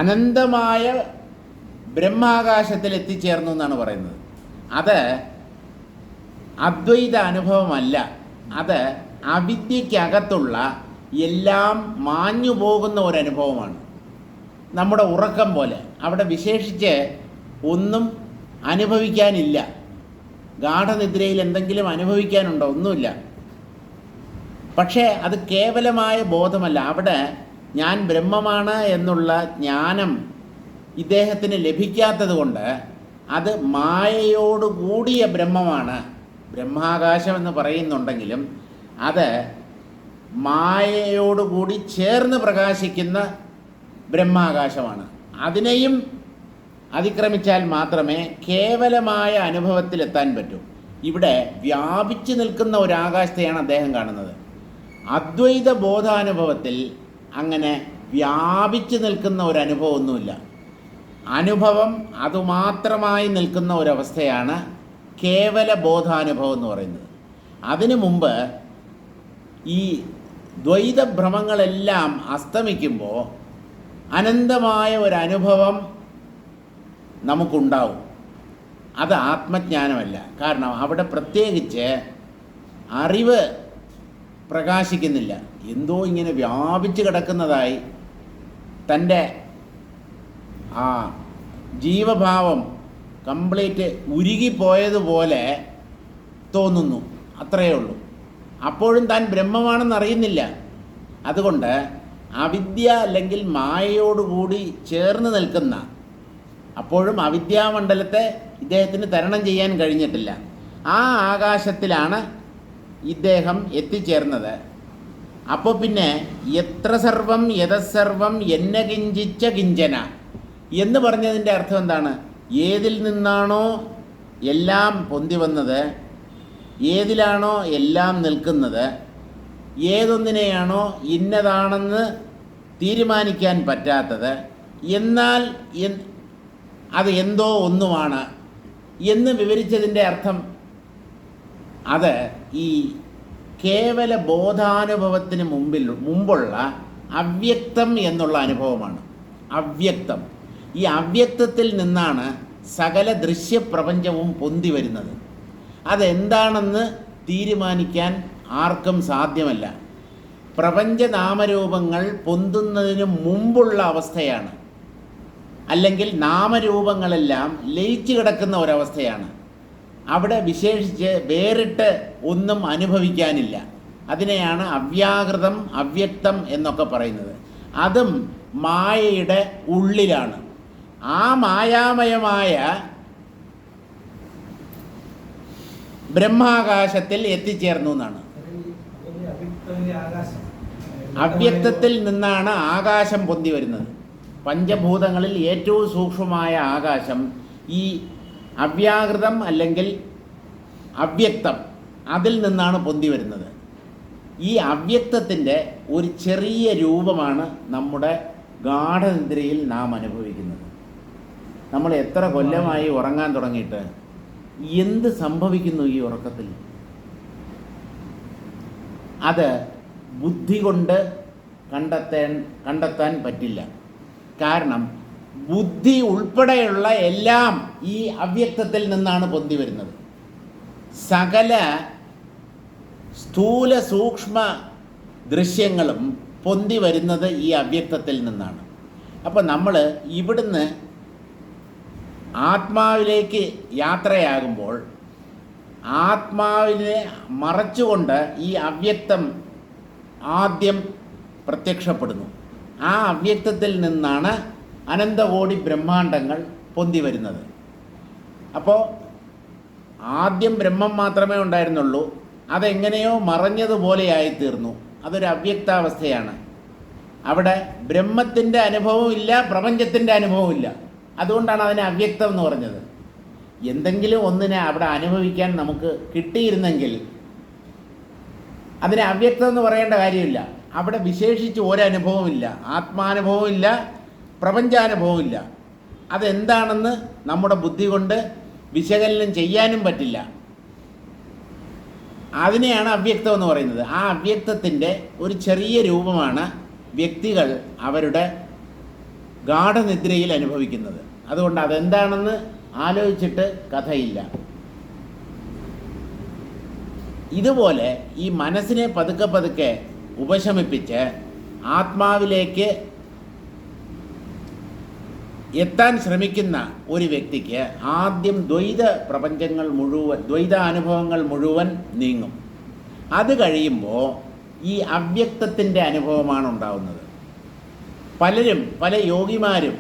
അനന്തമായ ബ്രഹ്മാകാശത്തിൽ എത്തിച്ചേർന്നു എന്നാണ് പറയുന്നത്. അത് അദ്വൈത അനുഭവമല്ല, അത് അവിദ്യക്കകത്തുള്ള എല്ലാം മാഞ്ഞു പോകുന്ന ഒരനുഭവമാണ്. നമ്മുടെ ഉറക്കം പോലെ അവിടെ വിശേഷിച്ച് ഒന്നും അനുഭവിക്കാനില്ല. ഗാഠനിദ്രയിൽ എന്തെങ്കിലും അനുഭവിക്കാനുണ്ടോ? ഒന്നുമില്ല. പക്ഷേ അത് കേവലമായ ബോധമല്ല. അവിടെ ഞാൻ ബ്രഹ്മമാണ് എന്നുള്ള ജ്ഞാനം ഇദ്ദേഹത്തിന് ലഭിക്കാത്തത് കൊണ്ട് അത് മായയോടുകൂടിയ ബ്രഹ്മമാണ്. ബ്രഹ്മാകാശം എന്ന് പറയുന്നുണ്ടെങ്കിലും അത് മായയോടുകൂടി ചേർന്ന് പ്രകാശിക്കുന്ന ബ്രഹ്മാകാശമാണ്. അതിനെയും അതിക്രമിച്ചാൽ മാത്രമേ കേവലമായ അനുഭവത്തിലെത്താൻ പറ്റൂ. ഇവിടെ വ്യാപിച്ചു നിൽക്കുന്ന ഒരാകാശത്തെയാണ് അദ്ദേഹം കാണുന്നത്. അദ്വൈത ബോധാനുഭവത്തിൽ അങ്ങനെ വ്യാപിച്ചു നിൽക്കുന്ന ഒരനുഭവമൊന്നുമില്ല. അനുഭവം അതുമാത്രമായി നിൽക്കുന്ന ഒരവസ്ഥയാണ് കേവല ബോധാനുഭവം എന്ന് പറയുന്നത്. അതിനു മുമ്പ് ഈ ദ്വൈതഭ്രമങ്ങളെല്ലാം അസ്തമിക്കുമ്പോൾ അനന്തമായ ഒരനുഭവം നമുക്കുണ്ടാവും. അത് ആത്മജ്ഞാനമല്ല. കാരണം അവിടെ പ്രത്യേകിച്ച് അറിവ് പ്രകാശിക്കുന്നില്ല. എന്തോ ഇങ്ങനെ വ്യാപിച്ച് കിടക്കുന്നതായി തൻ്റെ ആ ജീവഭാവം കംപ്ലീറ്റ് ഉരുകിപ്പോയതുപോലെ തോന്നുന്നു. അത്രയേ ഉള്ളൂ. അപ്പോഴും താൻ ബ്രഹ്മമാണെന്ന് അറിയുന്നില്ല. അതുകൊണ്ട് അവിദ്യ അല്ലെങ്കിൽ മായയോടുകൂടി ചേർന്ന് നിൽക്കുന്ന, അപ്പോഴും അവിദ്യാമണ്ഡലത്തെ ഇദ്ദേഹത്തിന് തരണം ചെയ്യാൻ കഴിഞ്ഞിട്ടില്ല, ആ ആകാശത്തിലാണ് ഇദ്ദേഹം എത്തിച്ചേർന്നത്. അപ്പോൾ പിന്നെ എത്ര സർവം യതസർവം എന്ന കിഞ്ചിച്ച കിഞ്ചന എന്ന് പറഞ്ഞതിൻ്റെ അർത്ഥം എന്താണ്? ഏതിൽ നിന്നാണോ എല്ലാം പൊന്തി വന്നത്, ഏതിലാണോ എല്ലാം നിൽക്കുന്നത്, ഏതൊന്നിനെയാണോ ഇന്നതാണെന്ന് തീരുമാനിക്കാൻ പറ്റാത്തത്, എന്നാൽ അത് എന്തോ ഒന്നുമാണ് എന്ന് വിവരിച്ചതിൻ്റെ അർത്ഥം അത് ഈ കേവല ബോധാനുഭവത്തിന് മുമ്പുള്ള അവ്യക്തം എന്നുള്ള അനുഭവമാണ്. അവ്യക്തം. ഈ അവ്യക്തത്തിൽ നിന്നാണ് സകല ദൃശ്യപ്രപഞ്ചവും പൊന്തി വരുന്നത്. അതെന്താണെന്ന് തീരുമാനിക്കാൻ ആർക്കും സാധ്യമല്ല. പ്രപഞ്ചനാമരൂപങ്ങൾ പൊന്തുന്നതിന് മുമ്പുള്ള അവസ്ഥയാണ്. അല്ലെങ്കിൽ നാമരൂപങ്ങളെല്ലാം ലയിച്ചു കിടക്കുന്ന ഒരവസ്ഥയാണ്. അവിടെ വിശേഷിച്ച് വേറിട്ട് ഒന്നും അനുഭവിക്കാനില്ല. അതിനെയാണ് അവ്യാകൃതം, അവ്യക്തം എന്നൊക്കെ പറയുന്നത്. അതും മായയുടെ ഉള്ളിലാണ്. ആ മായാമയമായ ബ്രഹ്മാകാശത്തിൽ എത്തിച്ചേർന്നു എന്നാണ്. അവ്യക്തത്തിൽ നിന്നാണ് ആകാശം പൊന്തി വരുന്നത്. പഞ്ചഭൂതങ്ങളിൽ ഏറ്റവും സൂക്ഷ്മമായ ആകാശം ഈ അവ്യാകൃതം അല്ലെങ്കിൽ അവ്യക്തം, അതിൽ നിന്നാണ് പൊന്തി വരുന്നത്. ഈ അവ്യക്തത്തിൻ്റെ ഒരു ചെറിയ രൂപമാണ് നമ്മുടെ ഗാഠനിദ്രയിൽ നാം അനുഭവിക്കുന്നത്. നമ്മൾ എത്ര കൊല്ലമായി ഉറങ്ങാൻ തുടങ്ങിയിട്ട് എന്ത് സംഭവിക്കുന്നു ഈ ഉറക്കത്തിൽ? അത് ബുദ്ധി കൊണ്ട് കണ്ടെത്താൻ പറ്റില്ല. കാരണം ബുദ്ധി ഉൾപ്പെടെയുള്ള എല്ലാം ഈ അവ്യക്തത്തിൽ നിന്നാണ് പൊന്തി വരുന്നത്. സകല സ്ഥൂല സൂക്ഷ്മ ദൃശ്യങ്ങളും പൊന്തി വരുന്നത് ഈ അവ്യക്തത്തിൽ നിന്നാണ്. അപ്പോൾ നമ്മൾ ഇവിടുന്ന് ആത്മാവിലേക്ക് യാത്രയാകുമ്പോൾ ആത്മാവിനെ മറച്ചുകൊണ്ട് ഈ അവ്യക്തം ആദ്യം പ്രത്യക്ഷപ്പെടുന്നു. ആ അവ്യക്തത്തിൽ നിന്നാണ് അനന്തകോടി ബ്രഹ്മാണ്ടങ്ങൾ പൊന്തി വരുന്നത്. അപ്പോൾ ആദ്യം ബ്രഹ്മം മാത്രമേ ഉണ്ടായിരുന്നുള്ളൂ. അതെങ്ങനെയോ മറഞ്ഞതുപോലെയായിത്തീർന്നു. അതൊരു അവ്യക്താവസ്ഥയാണ്. അവിടെ ബ്രഹ്മത്തിൻ്റെ അനുഭവവും ഇല്ല, പ്രപഞ്ചത്തിൻ്റെ അനുഭവവും ഇല്ല. അതുകൊണ്ടാണ് അതിനെ അവ്യക്തം എന്ന് പറഞ്ഞത്. എന്തെങ്കിലും ഒന്നിനെ അവിടെ അനുഭവിക്കാൻ നമുക്ക് കിട്ടിയിരുന്നെങ്കിൽ അതിനെ അവ്യക്തം എന്ന് പറയേണ്ട കാര്യമില്ല. അവിടെ വിശേഷിച്ച് ഒരനുഭവവും ഇല്ല, ആത്മാനുഭവവും ഇല്ല, പ്രപഞ്ചാനുഭവവും ഇല്ല. അതെന്താണെന്ന് നമ്മുടെ ബുദ്ധി കൊണ്ട് വിശകലനം ചെയ്യാനും പറ്റില്ല. അതിനെയാണ് അവ്യക്തം എന്ന് പറയുന്നത്. ആ അവ്യക്തത്തിൻ്റെ ഒരു ചെറിയ രൂപമാണ് വ്യക്തികൾ അവരുടെ ഗാഠനിദ്രയിൽ അനുഭവിക്കുന്നത്. അതുകൊണ്ട് അതെന്താണെന്ന് ആലോചിച്ചിട്ട് കഥയില്ല. ഇതുപോലെ ഈ മനസ്സിനെ പതുക്കെ പതുക്കെ ഉപശമിപ്പിച്ച് ആത്മാവിലേക്ക് എത്താൻ ശ്രമിക്കുന്ന ഒരു വ്യക്തിക്ക് ആദ്യം ദ്വൈതാനുഭവങ്ങൾ മുഴുവൻ നീങ്ങും. അത് കഴിയുമ്പോൾ ഈ അവ്യക്തത്തിൻ്റെ അനുഭവമാണ് ഉണ്ടാവുന്നത്. പല യോഗിമാരും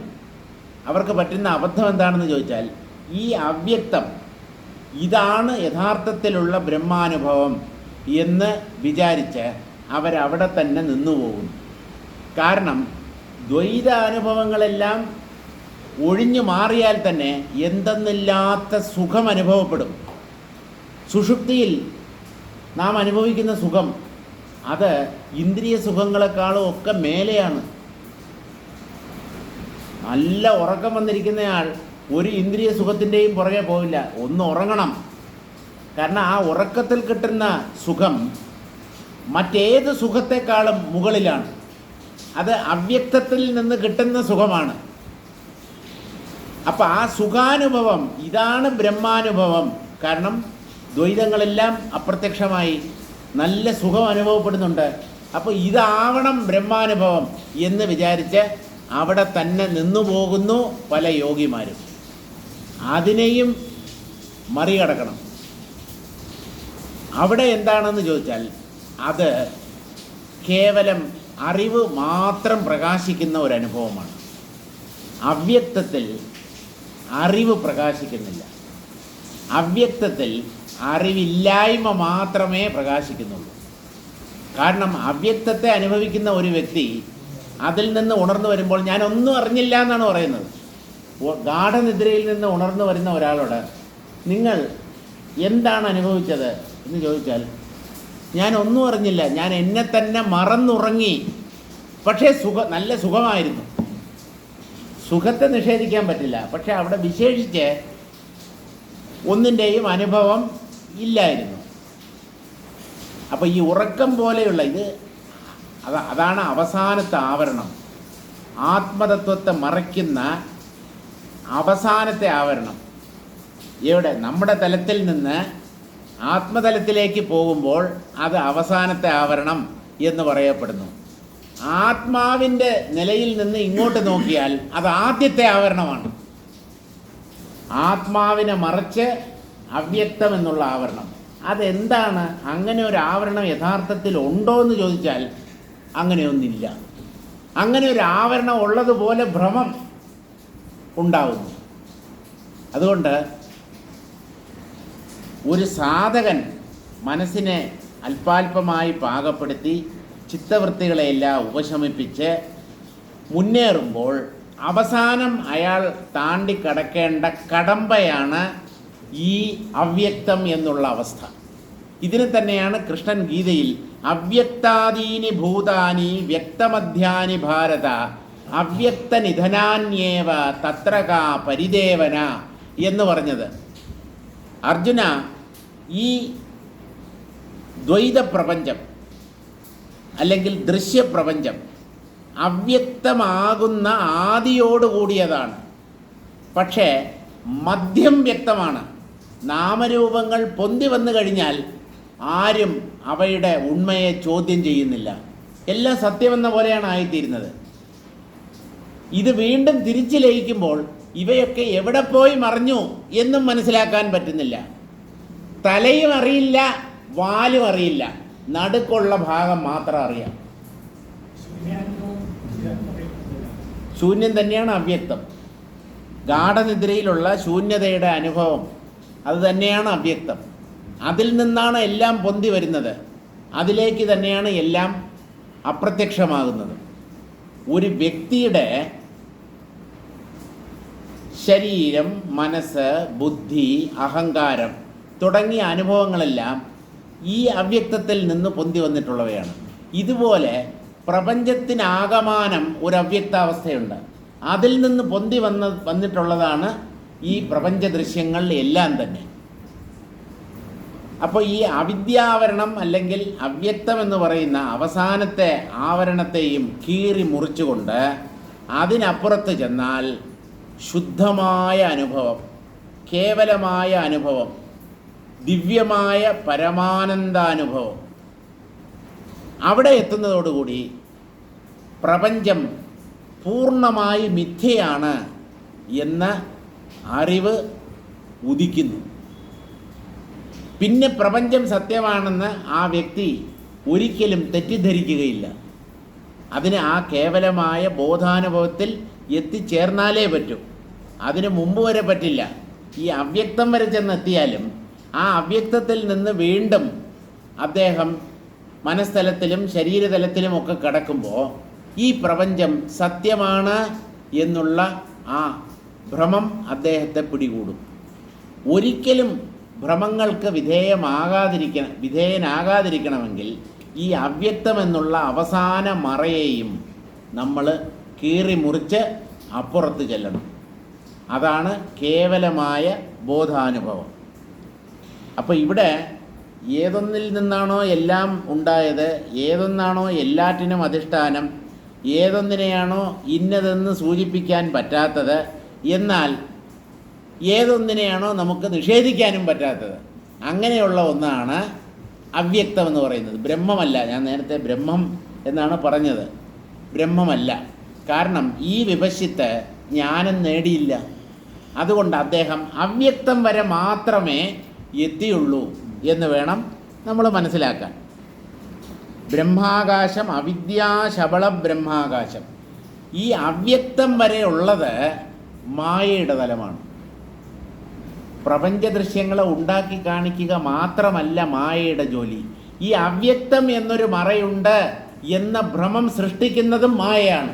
അവർക്ക് പറ്റുന്ന അബദ്ധം എന്താണെന്ന് ചോദിച്ചാൽ, ഈ അവ്യക്തം ഇതാണ് യഥാർത്ഥത്തിലുള്ള ബ്രഹ്മാനുഭവം എന്ന് വിചാരിച്ച് അവരവിടെ തന്നെ നിന്നുപോകും. കാരണം ദ്വൈതാനുഭവങ്ങളെല്ലാം ഒഴിഞ്ഞു മാറിയാൽ തന്നെ എന്തെന്നില്ലാത്ത സുഖം അനുഭവപ്പെടും. സുഷുപ്തിയിൽ നാം അനുഭവിക്കുന്ന സുഖം അത് ഇന്ദ്രിയ സുഖങ്ങളെക്കാളും ഒക്കെ മേലെയാണ്. നല്ല ഉറക്കം വന്നിരിക്കുന്നയാൾ ഒരു ഇന്ദ്രിയ സുഖത്തിൻ്റെയും പുറകെ പോവില്ല, ഒന്ന് ഉറങ്ങണം. കാരണം ആ ഉറക്കത്തിൽ കിട്ടുന്ന സുഖം മറ്റേത് സുഖത്തെക്കാളും മുകളിലാണ്. അത് അവ്യക്തത്തിൽ നിന്ന് കിട്ടുന്ന സുഖമാണ്. അപ്പം ആ സുഖാനുഭവം ഇതാണ് ബ്രഹ്മാനുഭവം. കാരണം ദ്വൈതങ്ങളെല്ലാം അപ്രത്യക്ഷമായി നല്ല സുഖം അനുഭവപ്പെടുന്നുണ്ട്. അപ്പോൾ ഇതാവണം ബ്രഹ്മാനുഭവം എന്ന് വിചാരിച്ച് അവിടെ തന്നെ നിന്നു പോകുന്നു പല യോഗിമാരും. അതിനെയും മറികടക്കണം. അവിടെ എന്താണെന്ന് ചോദിച്ചാൽ അത് കേവലം അറിവ് മാത്രം പ്രകാശിക്കുന്ന ഒരനുഭവമാണ്. അവ്യക്തത്തിൽ അറിവ് പ്രകാശിക്കുന്നില്ല. അവ്യക്തത്തിൽ അറിവില്ലായ്മ മാത്രമേ പ്രകാശിക്കുന്നുള്ളൂ. കാരണം അവ്യക്തത്തെ അനുഭവിക്കുന്ന ഒരു വ്യക്തി അതിൽ നിന്ന് ഉണർന്നു വരുമ്പോൾ ഞാൻ ഒന്നും അറിഞ്ഞില്ല എന്നാണ് പറയുന്നത്. ഗാഠനിദ്രയിൽ നിന്ന് ഉണർന്നു വരുന്ന ഒരാളോട് നിങ്ങൾ എന്താണ് അനുഭവിച്ചത് എന്ന് ചോദിച്ചാൽ, ഞാൻ ഒന്നും അറിഞ്ഞില്ല, ഞാൻ എന്നെ തന്നെ മറന്നുറങ്ങി. പക്ഷേ നല്ല സുഖമായിരുന്നു. സുഖത്തെ നിഷേധിക്കാൻ പറ്റില്ല. പക്ഷെ അവിടെ വിശേഷിച്ച് ഒന്നിൻ്റെയും അനുഭവം ഇല്ലായിരുന്നു. അപ്പോൾ ഈ ഉറക്കം പോലെയുള്ള അതാണ് അവസാനത്തെ ആവരണം. ആത്മതത്വത്തെ മറയ്ക്കുന്ന അവസാനത്തെ ആവരണം. എവിടെ? നമ്മുടെ തലത്തിൽ നിന്ന് ആത്മതലത്തിലേക്ക് പോകുമ്പോൾ അത് അവസാനത്തെ ആവരണം എന്ന് പറയപ്പെടുന്നു. ആത്മാവിൻ്റെ നിലയിൽ നിന്ന് ഇങ്ങോട്ട് നോക്കിയാൽ അത് ആദ്യത്തെ ആവരണമാണ്. ആത്മാവിനെ മറച്ച് അവ്യക്തം എന്നുള്ള ആവരണം. അതെന്താണ്? അങ്ങനെ ഒരു ആവരണം യഥാർത്ഥത്തിൽ ഉണ്ടോ എന്ന് ചോദിച്ചാൽ അങ്ങനെയൊന്നില്ല. അങ്ങനെ ഒരു ആവരണം ഉള്ളതുപോലെ ഭ്രമം ഉണ്ടാവുന്നു. അതുകൊണ്ട് ഒരു സാധകൻ മനസ്സിനെ അല്പാൽപമായി പാകപ്പെടുത്തി ചിത്തവൃത്തികളെയെല്ലാം ഉപശമിപ്പിച്ച് മുന്നേറുമ്പോൾ അവസാനം അയാൾ താണ്ടിക്കടക്കേണ്ട കടമ്പയാണ് ഈ അവ്യക്തം എന്നുള്ള അവസ്ഥ. ഇതിന് തന്നെയാണ് കൃഷ്ണൻ ഗീതയിൽ അവ്യക്താദീനി ഭൂതാനി വ്യക്തമധ്യാനി ഭാരത അവ്യക്തനിധനാന്യേവ തത്ര കാ പരിദേവന എന്ന് പറഞ്ഞത്. അർജുന, ഈ ദ്വൈതപ്രപഞ്ചം അല്ലെങ്കിൽ ദൃശ്യപ്രപഞ്ചം അവ്യക്തമാകുന്ന ആദിയോടുകൂടിയതാണ്. പക്ഷേ മധ്യം വ്യക്തമാണ്. നാമരൂപങ്ങൾ പൊന്തി വന്നു കഴിഞ്ഞാൽ ആരും അവയുടെ ഉണ്മയെ ചോദ്യം ചെയ്യുന്നില്ല. എല്ലാം സത്യമെന്ന പോലെയാണ് ആയിത്തീരുന്നത്. ഇത് വീണ്ടും തിരിച്ചു ലയിക്കുമ്പോൾ ഇവയൊക്കെ എവിടെ പോയി മറിഞ്ഞു എന്നും മനസ്സിലാക്കാൻ പറ്റുന്നില്ല. തലയും അറിയില്ല, വാലും അറിയില്ല, നടുക്കുള്ള ഭാഗം മാത്രം അറിയാം. ശൂന്യം തന്നെയാണ് അവ്യക്തം. ഗാഠനിദ്രയിലുള്ള ശൂന്യതയുടെ അനുഭവം അത് തന്നെയാണ് അവ്യക്തം. അതിൽ നിന്നാണ് എല്ലാം പൊന്തി വരുന്നത്. അതിലേക്ക് തന്നെയാണ് എല്ലാം അപ്രത്യക്ഷമാകുന്നത്. ഒരു വ്യക്തിയുടെ ശരീരം, മനസ്സ്, ബുദ്ധി, അഹങ്കാരം തുടങ്ങിയ അനുഭവങ്ങളെല്ലാം ഈ അവ്യക്തത്തിൽ നിന്ന് പൊന്തി വന്നിട്ടുള്ളവയാണ്. ഇതുപോലെ പ്രപഞ്ചത്തിനാകമാനം ഒരു അവ്യക്താവസ്ഥയുണ്ട്. അതിൽ നിന്ന് പൊന്തി വന്നിട്ടുള്ളതാണ് ഈ പ്രപഞ്ച ദൃശ്യങ്ങൾ എല്ലാം തന്നെ. അപ്പോൾ ഈ അവിദ്യാവരണം അല്ലെങ്കിൽ അവ്യക്തം എന്ന് പറയുന്ന അവസാനത്തെ ആവരണത്തെയും കീറി മുറിച്ചുകൊണ്ട് അതിനപ്പുറത്ത് ചെന്നാൽ ശുദ്ധമായ അനുഭവം, കേവലമായ അനുഭവം, ദിവ്യമായ പരമാനന്ദാനുഭവം. അവിടെ എത്തുന്നതോടുകൂടി പ്രപഞ്ചം പൂർണ്ണമായി മിഥ്യയാണ് എന്ന അറിവ് ഉദിക്കുന്നു. പിന്നെ പ്രപഞ്ചം സത്യമാണെന്ന് ആ വ്യക്തി ഒരിക്കലും തെറ്റിദ്ധരിക്കുകയില്ല. അതിന് ആ കേവലമായ ബോധാനുഭവത്തിൽ എത്തിച്ചേർന്നാലേ പറ്റൂ. അതിന് മുമ്പ് വരെ പറ്റില്ല. ഈ അവ്യക്തം വരെ ചെന്നെത്തിയാലും ആ അവ്യക്തത്തിൽ നിന്ന് വീണ്ടും അദ്ദേഹം മനസ്തലത്തിലും ശരീരതലത്തിലുമൊക്കെ കിടക്കുമ്പോൾ ഈ പ്രപഞ്ചം സത്യമാണ് എന്നുള്ള ആ ഭ്രമം അദ്ദേഹത്തെ പിടികൂടും. ഒരിക്കലും ഭ്രമങ്ങൾക്ക് വിധേയനാകാതിരിക്കണമെങ്കിൽ ഈ അവ്യക്തം എന്നുള്ള അവസാന മറയെയും നമ്മൾ കീറി മുറിച്ച് അപ്പുറത്ത് ചെല്ലണം. അതാണ് കേവലമായ ബോധാനുഭവം. അപ്പോൾ ഇവിടെ ഏതൊന്നിൽ നിന്നാണോ എല്ലാം ഉണ്ടായത്, ഏതൊന്നാണോ എല്ലാറ്റിനും അധിഷ്ഠാനം, ഏതൊന്നിനെയാണോ ഇന്നതെന്ന് സൂചിപ്പിക്കാൻ പറ്റാത്തത്, എന്നാൽ ഏതൊന്നിനെയാണോ നമുക്ക് നിഷേധിക്കാനും പറ്റാത്തത്, അങ്ങനെയുള്ള ഒന്നാണ് അവ്യക്തം എന്ന് പറയുന്നത്. ബ്രഹ്മമല്ല. ഞാൻ നേരത്തെ ബ്രഹ്മം എന്നാണ് പറഞ്ഞത്, ബ്രഹ്മമല്ല. കാരണം ഈ വിപശ്യത്ത് ജ്ഞാനം നേടിയില്ല. അതുകൊണ്ട് അദ്ദേഹം അവ്യക്തം വരെ മാത്രമേ എത്തിയുള്ളൂ എന്ന് വേണം നമ്മൾ മനസ്സിലാക്കാൻ. ബ്രഹ്മാകാശം, അവിദ്യാശബള ബ്രഹ്മാകാശം. ഈ അവ്യക്തം വരെ ഉള്ളത് മായയുടെ തലമാണ്. പ്രപഞ്ച ദൃശ്യങ്ങളെ ഉണ്ടാക്കി കാണിക്കുക മാത്രമല്ല മായയുടെ ജോലി. ഈ അവ്യക്തം എന്നൊരു മറയുണ്ട് എന്ന ഭ്രമം സൃഷ്ടിക്കുന്നതും മായയാണ്.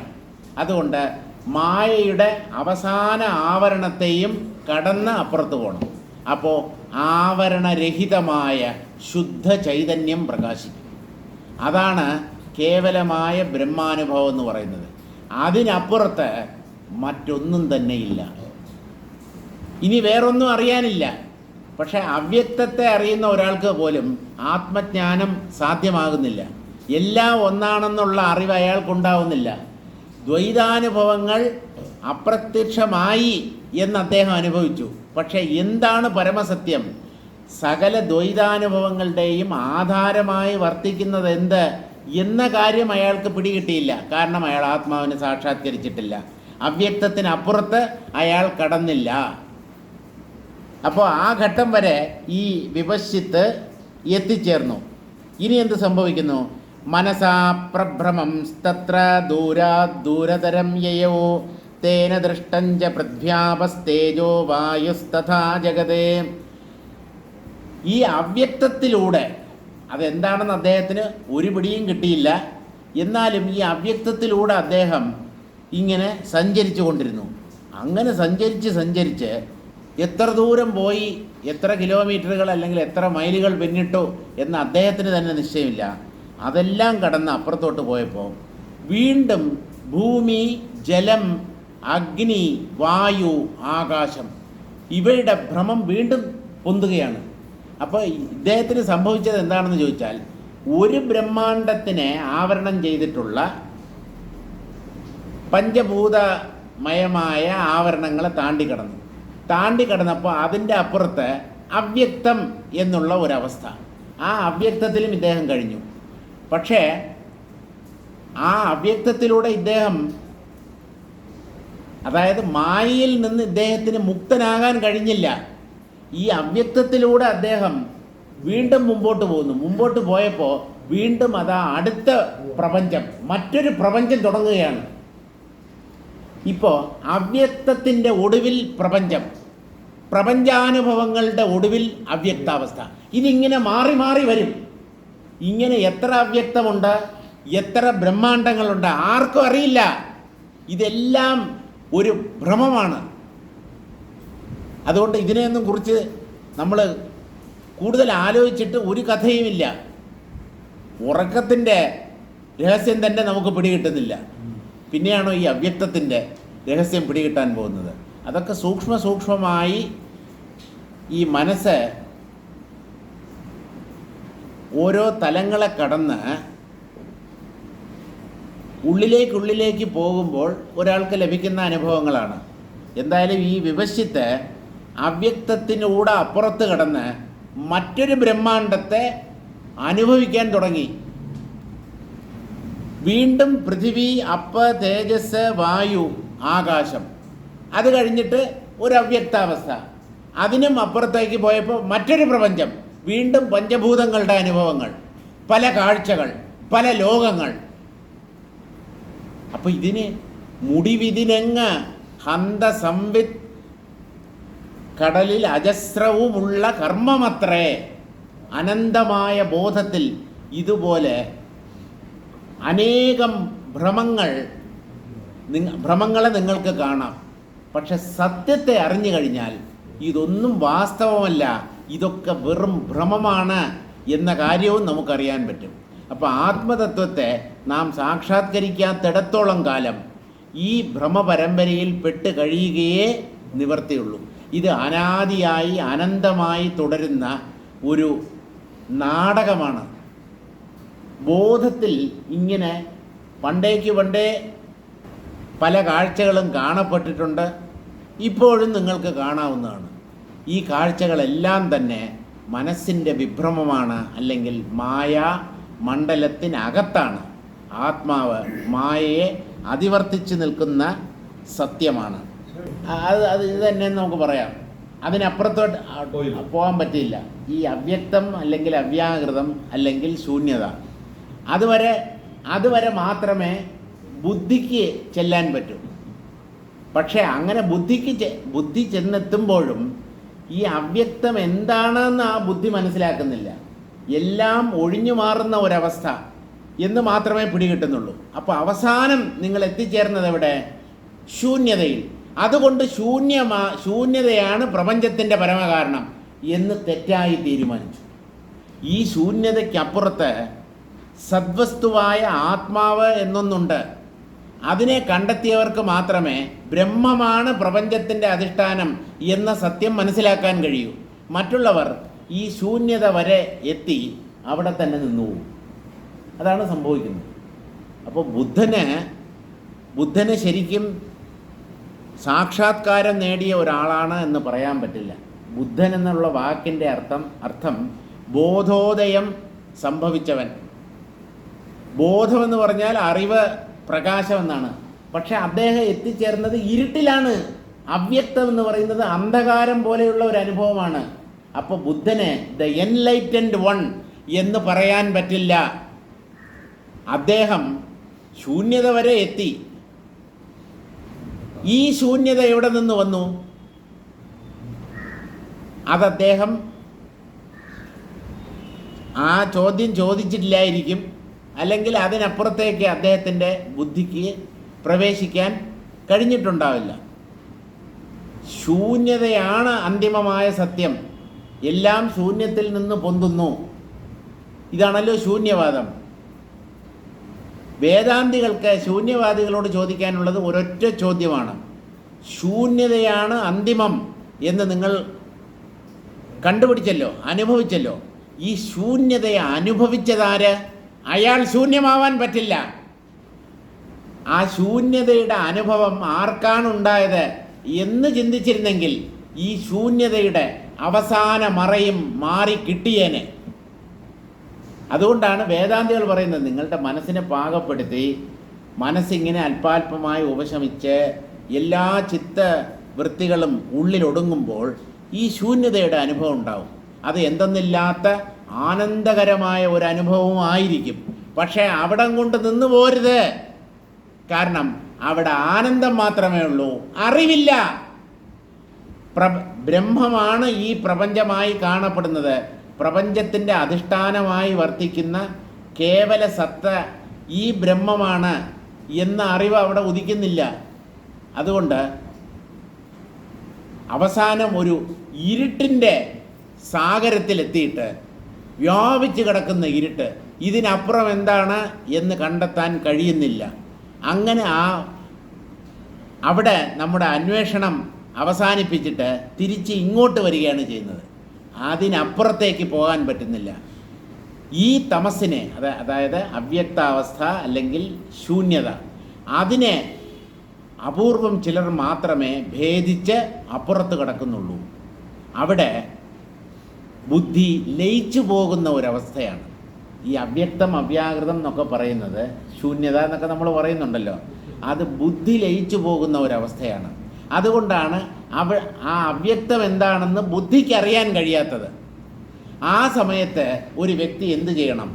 അതുകൊണ്ട് മായയുടെ അവസാന ആവരണത്തെയും കടന്ന് അപ്പുറത്ത് പോകണം. അപ്പോൾ ആവരണരഹിതമായ ശുദ്ധ ചൈതന്യം പ്രകാശിക്കും. അതാണ് കേവലമായ ബ്രഹ്മാനുഭവം എന്ന് പറയുന്നത്. അതിനപ്പുറത്ത് മറ്റൊന്നും തന്നെയില്ല. ഇനി വേറൊന്നും അറിയാനില്ല. പക്ഷെ അവ്യക്തത്തെ അറിയുന്ന ഒരാൾക്ക് പോലും ആത്മജ്ഞാനം സാധ്യമാകുന്നില്ല. എല്ലാം ഒന്നാണെന്നുള്ള അറിവ് അയാൾക്കുണ്ടാവുന്നില്ല. ദ്വൈതാനുഭവങ്ങൾ അപ്രത്യക്ഷമായി എന്ന് അദ്ദേഹം അനുഭവിച്ചു. പക്ഷെ എന്താണ് പരമസത്യം? സകല ദ്വൈതാനുഭവങ്ങളുടെയും ആധാരമായി വർത്തിക്കുന്നത് എന്ത് എന്ന കാര്യം അയാൾക്ക് പിടികിട്ടിയില്ല. കാരണം അയാൾ ആത്മാവിനെ സാക്ഷാത്കരിച്ചിട്ടില്ല. അവ്യക്തത്തിനപ്പുറത്ത് അയാൾ കടന്നില്ല. അപ്പോൾ ആ ഘട്ടം വരെ ഈ വിപശ്യത്ത് എത്തിച്ചേർന്നു. ഇനി എന്ത് സംഭവിക്കുന്നു? മനസാ പ്രഭ്രമം തത്ര ദൂരതരം യയോ തേന ദൃഷ്ടഞ്ച പൃഥ്വ്യാപസ്തേജോ വായുസ്തഥാ ജഗതേ. ഈ അവ്യക്തത്തിലൂടെ, അതെന്താണെന്ന് അദ്ദേഹത്തിന് ഒരു പിടിയും കിട്ടിയില്ല. എന്നാലും ഈ അവ്യക്തത്തിലൂടെ അദ്ദേഹം ഇങ്ങനെ സഞ്ചരിച്ചു കൊണ്ടിരുന്നു. അങ്ങനെ സഞ്ചരിച്ച് എത്ര ദൂരം പോയി, എത്ര കിലോമീറ്ററുകൾ അല്ലെങ്കിൽ എത്ര മൈലുകൾ പിന്നിട്ടു എന്ന് അദ്ദേഹത്തിന് തന്നെ നിശ്ചയമില്ല. അതെല്ലാം കടന്ന് അപ്പുറത്തോട്ട് പോയപ്പോൾ വീണ്ടും ഭൂമി, ജലം, അഗ്നി, വായു, ആകാശം ഇവയുടെ ഭ്രമം വീണ്ടും പൊന്തുകയാണ്. അപ്പോൾ ഇദ്ദേഹത്തിന് സംഭവിച്ചത് എന്താണെന്ന് ചോദിച്ചാൽ, ഒരു ബ്രഹ്മാണ്ടത്തിനെ ആവരണം ചെയ്തിട്ടുള്ള പഞ്ചഭൂതമയമായ ആവരണങ്ങളെ താണ്ടിക്കടന്നപ്പോൾ അതിൻ്റെ അപ്പുറത്ത് അവ്യക്തം എന്നുള്ള ഒരവസ്ഥ. ആ അവ്യക്തത്തിലും ഇദ്ദേഹം കഴിഞ്ഞു. പക്ഷേ ആ അവ്യക്തത്തിലൂടെ ഇദ്ദേഹം, അതായത് മായയിൽ നിന്ന് ഇദ്ദേഹത്തിന് മുക്തനാകാൻ കഴിഞ്ഞില്ല. ഈ അവ്യക്തത്തിലൂടെ അദ്ദേഹം വീണ്ടും മുമ്പോട്ട് പോയപ്പോൾ വീണ്ടും അതാ അടുത്ത പ്രപഞ്ചം, മറ്റൊരു പ്രപഞ്ചം തുടങ്ങുകയാണ്. ഇപ്പോൾ അവ്യക്തത്തിൻ്റെ ഒടുവിൽ പ്രപഞ്ചം, പ്രപഞ്ചാനുഭവങ്ങളുടെ ഒടുവിൽ അവ്യക്താവസ്ഥ. ഇതിങ്ങനെ മാറി മാറി വരും. ഇങ്ങനെ എത്ര അവ്യക്തമുണ്ട്, എത്ര ബ്രഹ്മാണ്ടങ്ങളുണ്ട്, ആർക്കും അറിയില്ല. ഇതെല്ലാം ഒരു ഭ്രമമാണ്. അതുകൊണ്ട് ഇതിനെയൊന്നും കുറിച്ച് നമ്മൾ കൂടുതൽ ആലോചിച്ചിട്ട് ഒരു കഥയുമില്ല. ഉറക്കത്തിൻ്റെ രഹസ്യം തന്നെ നമുക്ക് പിടികിട്ടുന്നില്ല, പിന്നെയാണോ ഈ അവ്യക്തത്തിൻ്റെ രഹസ്യം പിടികിട്ടാൻ പോകുന്നത്? അതൊക്കെ സൂക്ഷ്മമായി ഈ മനസ്സ് ഓരോ തലങ്ങളെ കടന്ന് ഉള്ളിലേക്ക് പോകുമ്പോൾ ഒരാൾക്ക് ലഭിക്കുന്ന അനുഭവങ്ങളാണ്. എന്തായാലും ഈ വിവശ്യത്ത് അവ്യക്തത്തിനൂടെ അപ്പുറത്ത് കടന്ന് മറ്റൊരു ബ്രഹ്മാണ്ടത്തെ അനുഭവിക്കാൻ തുടങ്ങി. വീണ്ടും പൃഥിവി, അപ്പ്, തേജസ്, വായു, ആകാശം, അത് കഴിഞ്ഞിട്ട് ഒരു അവ്യക്താവസ്ഥ. അതിനും അപ്പുറത്തേക്ക് പോയപ്പോൾ മറ്റൊരു പ്രപഞ്ചം, വീണ്ടും പഞ്ചഭൂതങ്ങളുടെ അനുഭവങ്ങൾ, പല കാഴ്ചകൾ, പല ലോകങ്ങൾ. അപ്പോൾ ഇതിന് മുടിവിതിനെങ്ങ് ഹന്ത സംവിത് കടലിൽ അജസ്രവുമുള്ള കർമ്മമത്രേ. അനന്തമായ ബോധത്തിൽ ഇതുപോലെ അനേകം ഭ്രമങ്ങളെ നിങ്ങൾക്ക് കാണാം. പക്ഷെ സത്യത്തെ അറിഞ്ഞു കഴിഞ്ഞാൽ ഇതൊന്നും വാസ്തവമല്ല, ഇതൊക്കെ വെറും ഭ്രമമാണ് എന്ന കാര്യവും നമുക്കറിയാൻ പറ്റും. അപ്പോൾ ആത്മതത്വത്തെ നാം സാക്ഷാത്കരിക്കാത്തിടത്തോളം കാലം ഈ ഭ്രമപരമ്പരയിൽ പെട്ട് കഴിയുകയേ നിവർത്തിയുള്ളൂ. ഇത് അനാദിയായി അനന്തമായി തുടരുന്ന ഒരു നാടകമാണ്. ബോധത്തിൽ ഇങ്ങനെ പണ്ടേ പല കാഴ്ചകളും കാണപ്പെട്ടിട്ടുണ്ട്, ഇപ്പോഴും നിങ്ങൾക്ക് കാണാവുന്നതാണ്. ഈ കാഴ്ചകളെല്ലാം തന്നെ മനസ്സിൻ്റെ വിഭ്രമമാണ്, അല്ലെങ്കിൽ മായാ മണ്ഡലത്തിനകത്താണ്. ആത്മാവ് മായയെ അതിവർത്തിച്ച് നിൽക്കുന്ന സത്യമാണ്. അത് ഇത് തന്നെ നമുക്ക് പറയാം. അതിനപ്പുറത്തോട്ട് പോകാൻ പറ്റില്ല. ഈ അവ്യക്തം അല്ലെങ്കിൽ അവ്യാകൃതം അല്ലെങ്കിൽ ശൂന്യത, അതുവരെ മാത്രമേ ബുദ്ധിക്ക് ചെല്ലാൻ പറ്റൂ. പക്ഷേ അങ്ങനെ ബുദ്ധി ചെന്നെത്തുമ്പോഴും ഈ അവ്യക്തം എന്താണെന്ന് ആ ബുദ്ധി മനസ്സിലാക്കുന്നില്ല. എല്ലാം ഒഴിഞ്ഞു മാറുന്ന ഒരവസ്ഥ എന്ന് മാത്രമേ പിടികിട്ടുന്നുള്ളൂ. അപ്പോൾ അവസാനം നിങ്ങൾ എത്തിച്ചേർന്നത് എവിടെ? ശൂന്യതയിൽ. അതുകൊണ്ട് ശൂന്യതയാണ് പ്രപഞ്ചത്തിൻ്റെ പരമകാരണം എന്ന് തെറ്റായി തീരുമാനിച്ചു. ഈ ശൂന്യതയ്ക്കപ്പുറത്ത് സദ്വസ്തുവായ ആത്മാവ് എന്നൊന്നുണ്ട്. അതിനെ കണ്ടെത്തിയവർക്ക് മാത്രമേ ബ്രഹ്മമാണ് പ്രപഞ്ചത്തിൻ്റെ അധിഷ്ഠാനം എന്ന സത്യം മനസ്സിലാക്കാൻ കഴിയൂ. മറ്റുള്ളവർ ഈ ശൂന്യത വരെ എത്തി അവിടെ തന്നെ നിന്നുപോകും. അതാണ് സംഭവിക്കുന്നത്. അപ്പോൾ ബുദ്ധന് ശരിക്കും സാക്ഷാത്കാരം നേടിയ ഒരാളാണ് എന്ന് പറയാൻ പറ്റില്ല. ബുദ്ധൻ എന്നുള്ള വാക്കിൻ്റെ അർത്ഥം ബോധോദയം സംഭവിച്ചവൻ. ബോധമെന്ന് പറഞ്ഞാൽ അറിവ്, പ്രകാശം എന്നാണ്. പക്ഷെ അദ്ദേഹം എത്തിച്ചേർന്നത് ഇരുട്ടിലാണ്. അവ്യക്തം എന്ന് പറയുന്നത് അന്ധകാരം പോലെയുള്ള ഒരു അനുഭവമാണ്. അപ്പോൾ ബുദ്ധനെ ദ എൻലൈറ്റൻഡ് വൺ എന്ന് പറയാൻ പറ്റില്ല. അദ്ദേഹം ശൂന്യത വരെ എത്തി. ഈ ശൂന്യത എവിടെ നിന്ന് വന്നു? അദ്ദേഹം ആ ചോദ്യം ചോദിച്ചിട്ടില്ലായിരിക്കും, അല്ലെങ്കിൽ അതിനപ്പുറത്തേക്ക് അദ്ദേഹത്തിൻ്റെ ബുദ്ധിക്ക് പ്രവേശിക്കാൻ കഴിഞ്ഞിട്ടുണ്ടാവില്ല. ശൂന്യതയാണ് അന്തിമമായ സത്യം. എല്ലാം ശൂന്യത്തിൽ നിന്ന് പൊന്തുന്നു. ഇതാണല്ലോ ശൂന്യവാദം. വേദാന്തികൾക്ക് ശൂന്യവാദികളോട് ചോദിക്കാനുള്ളത് ഒരൊറ്റ ചോദ്യമാണ്: ശൂന്യതയാണ് അന്തിമം എന്ന് നിങ്ങൾ കണ്ടുപിടിച്ചല്ലോ, അനുഭവിച്ചല്ലോ. ഈ ശൂന്യതയെ അനുഭവിച്ചതാര്? അയാൾ ശൂന്യമാവാൻ പറ്റില്ല. ആ ശൂന്യതയുടെ അനുഭവം ആർക്കാണുണ്ടായത് എന്ന് ചിന്തിച്ചിരുന്നെങ്കിൽ ഈ ശൂന്യതയുടെ അവസാന മറയും മാറി കിട്ടിയേനെ. അതുകൊണ്ടാണ് വേദാന്തികൾ പറയുന്നത്, നിങ്ങളുടെ മനസ്സിനെ പാകപ്പെടുത്തി മനസ്സിങ്ങനെ അല്പാൽപമായി ഉപശമിച്ച് എല്ലാ ചിത്തവൃത്തികളും ഉള്ളിലൊടുങ്ങുമ്പോൾ ഈ ശൂന്യതയുടെ അനുഭവം ഉണ്ടാവും. അത് എന്തെന്നില്ലാത്ത ആനന്ദകരമായ ഒരു അനുഭവമായിരിക്കും. പക്ഷേ അവിടം കൊണ്ട് നിന്ന് പോരുത്. കാരണം അവിടെ ആനന്ദം മാത്രമേ ഉള്ളൂ, അറിവില്ല. ബ്രഹ്മമാണ് ഈ പ്രപഞ്ചമായി കാണപ്പെടുന്നത്. പ്രപഞ്ചത്തിൻ്റെ അധിഷ്ഠാനമായി വർത്തിക്കുന്ന കേവല സത്ത ഈ ബ്രഹ്മമാണ് എന്ന അറിവ് അവിടെ ഉദിക്കുന്നില്ല. അതുകൊണ്ട് അവസാനം ഒരു ഇരുട്ടിൻ്റെ സാഗരത്തിലെത്തിയിട്ട് വ്യാപിച്ച് കിടക്കുന്ന ഇരുട്ട്, ഇതിനപ്പുറം എന്താണ് എന്ന് കണ്ടെത്താൻ കഴിയുന്നില്ല. അങ്ങനെ അവിടെ നമ്മുടെ അന്വേഷണം അവസാനിപ്പിച്ചിട്ട് തിരിച്ച് ഇങ്ങോട്ട് വരികയാണ് ചെയ്യുന്നത്. അതിനപ്പുറത്തേക്ക് പോകാൻ പറ്റുന്നില്ല. ഈ തമസിനെ, അതായത് അവ്യക്താവസ്ഥ അല്ലെങ്കിൽ ശൂന്യത, അതിനെ അപൂർവം ചിലർ മാത്രമേ ഭേദിച്ച് അപ്പുറത്ത് കിടക്കുന്നുള്ളൂ. അവിടെ ബുദ്ധി ലയിച്ചു പോകുന്ന ഒരവസ്ഥയാണ്. ഈ അവ്യക്തം അവ്യാകൃതം എന്നൊക്കെ പറയുന്നത്, ശൂന്യത എന്നൊക്കെ നമ്മൾ പറയുന്നുണ്ടല്ലോ, അത് ബുദ്ധി ലയിച്ചു പോകുന്ന ഒരവസ്ഥയാണ്. അതുകൊണ്ടാണ് ആ അവ്യക്തം എന്താണെന്ന് ബുദ്ധിക്ക് അറിയാൻ കഴിയാത്തത്. ആ സമയത്ത് ഒരു വ്യക്തി എന്ത് ചെയ്യണം?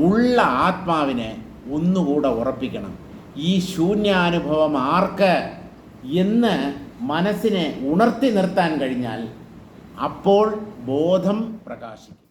ഉള്ള ആത്മാവിനെ ഒന്നുകൂടെ ഉറപ്പിക്കണം. ഈ ശൂന്യാനുഭവം ആർക്ക് എന്ന് മനസ്സിനെ ഉണർത്തി നിർത്താൻ കഴിഞ്ഞാൽ അപ്പോൾ ബോധം പ്രകാശിക്കും.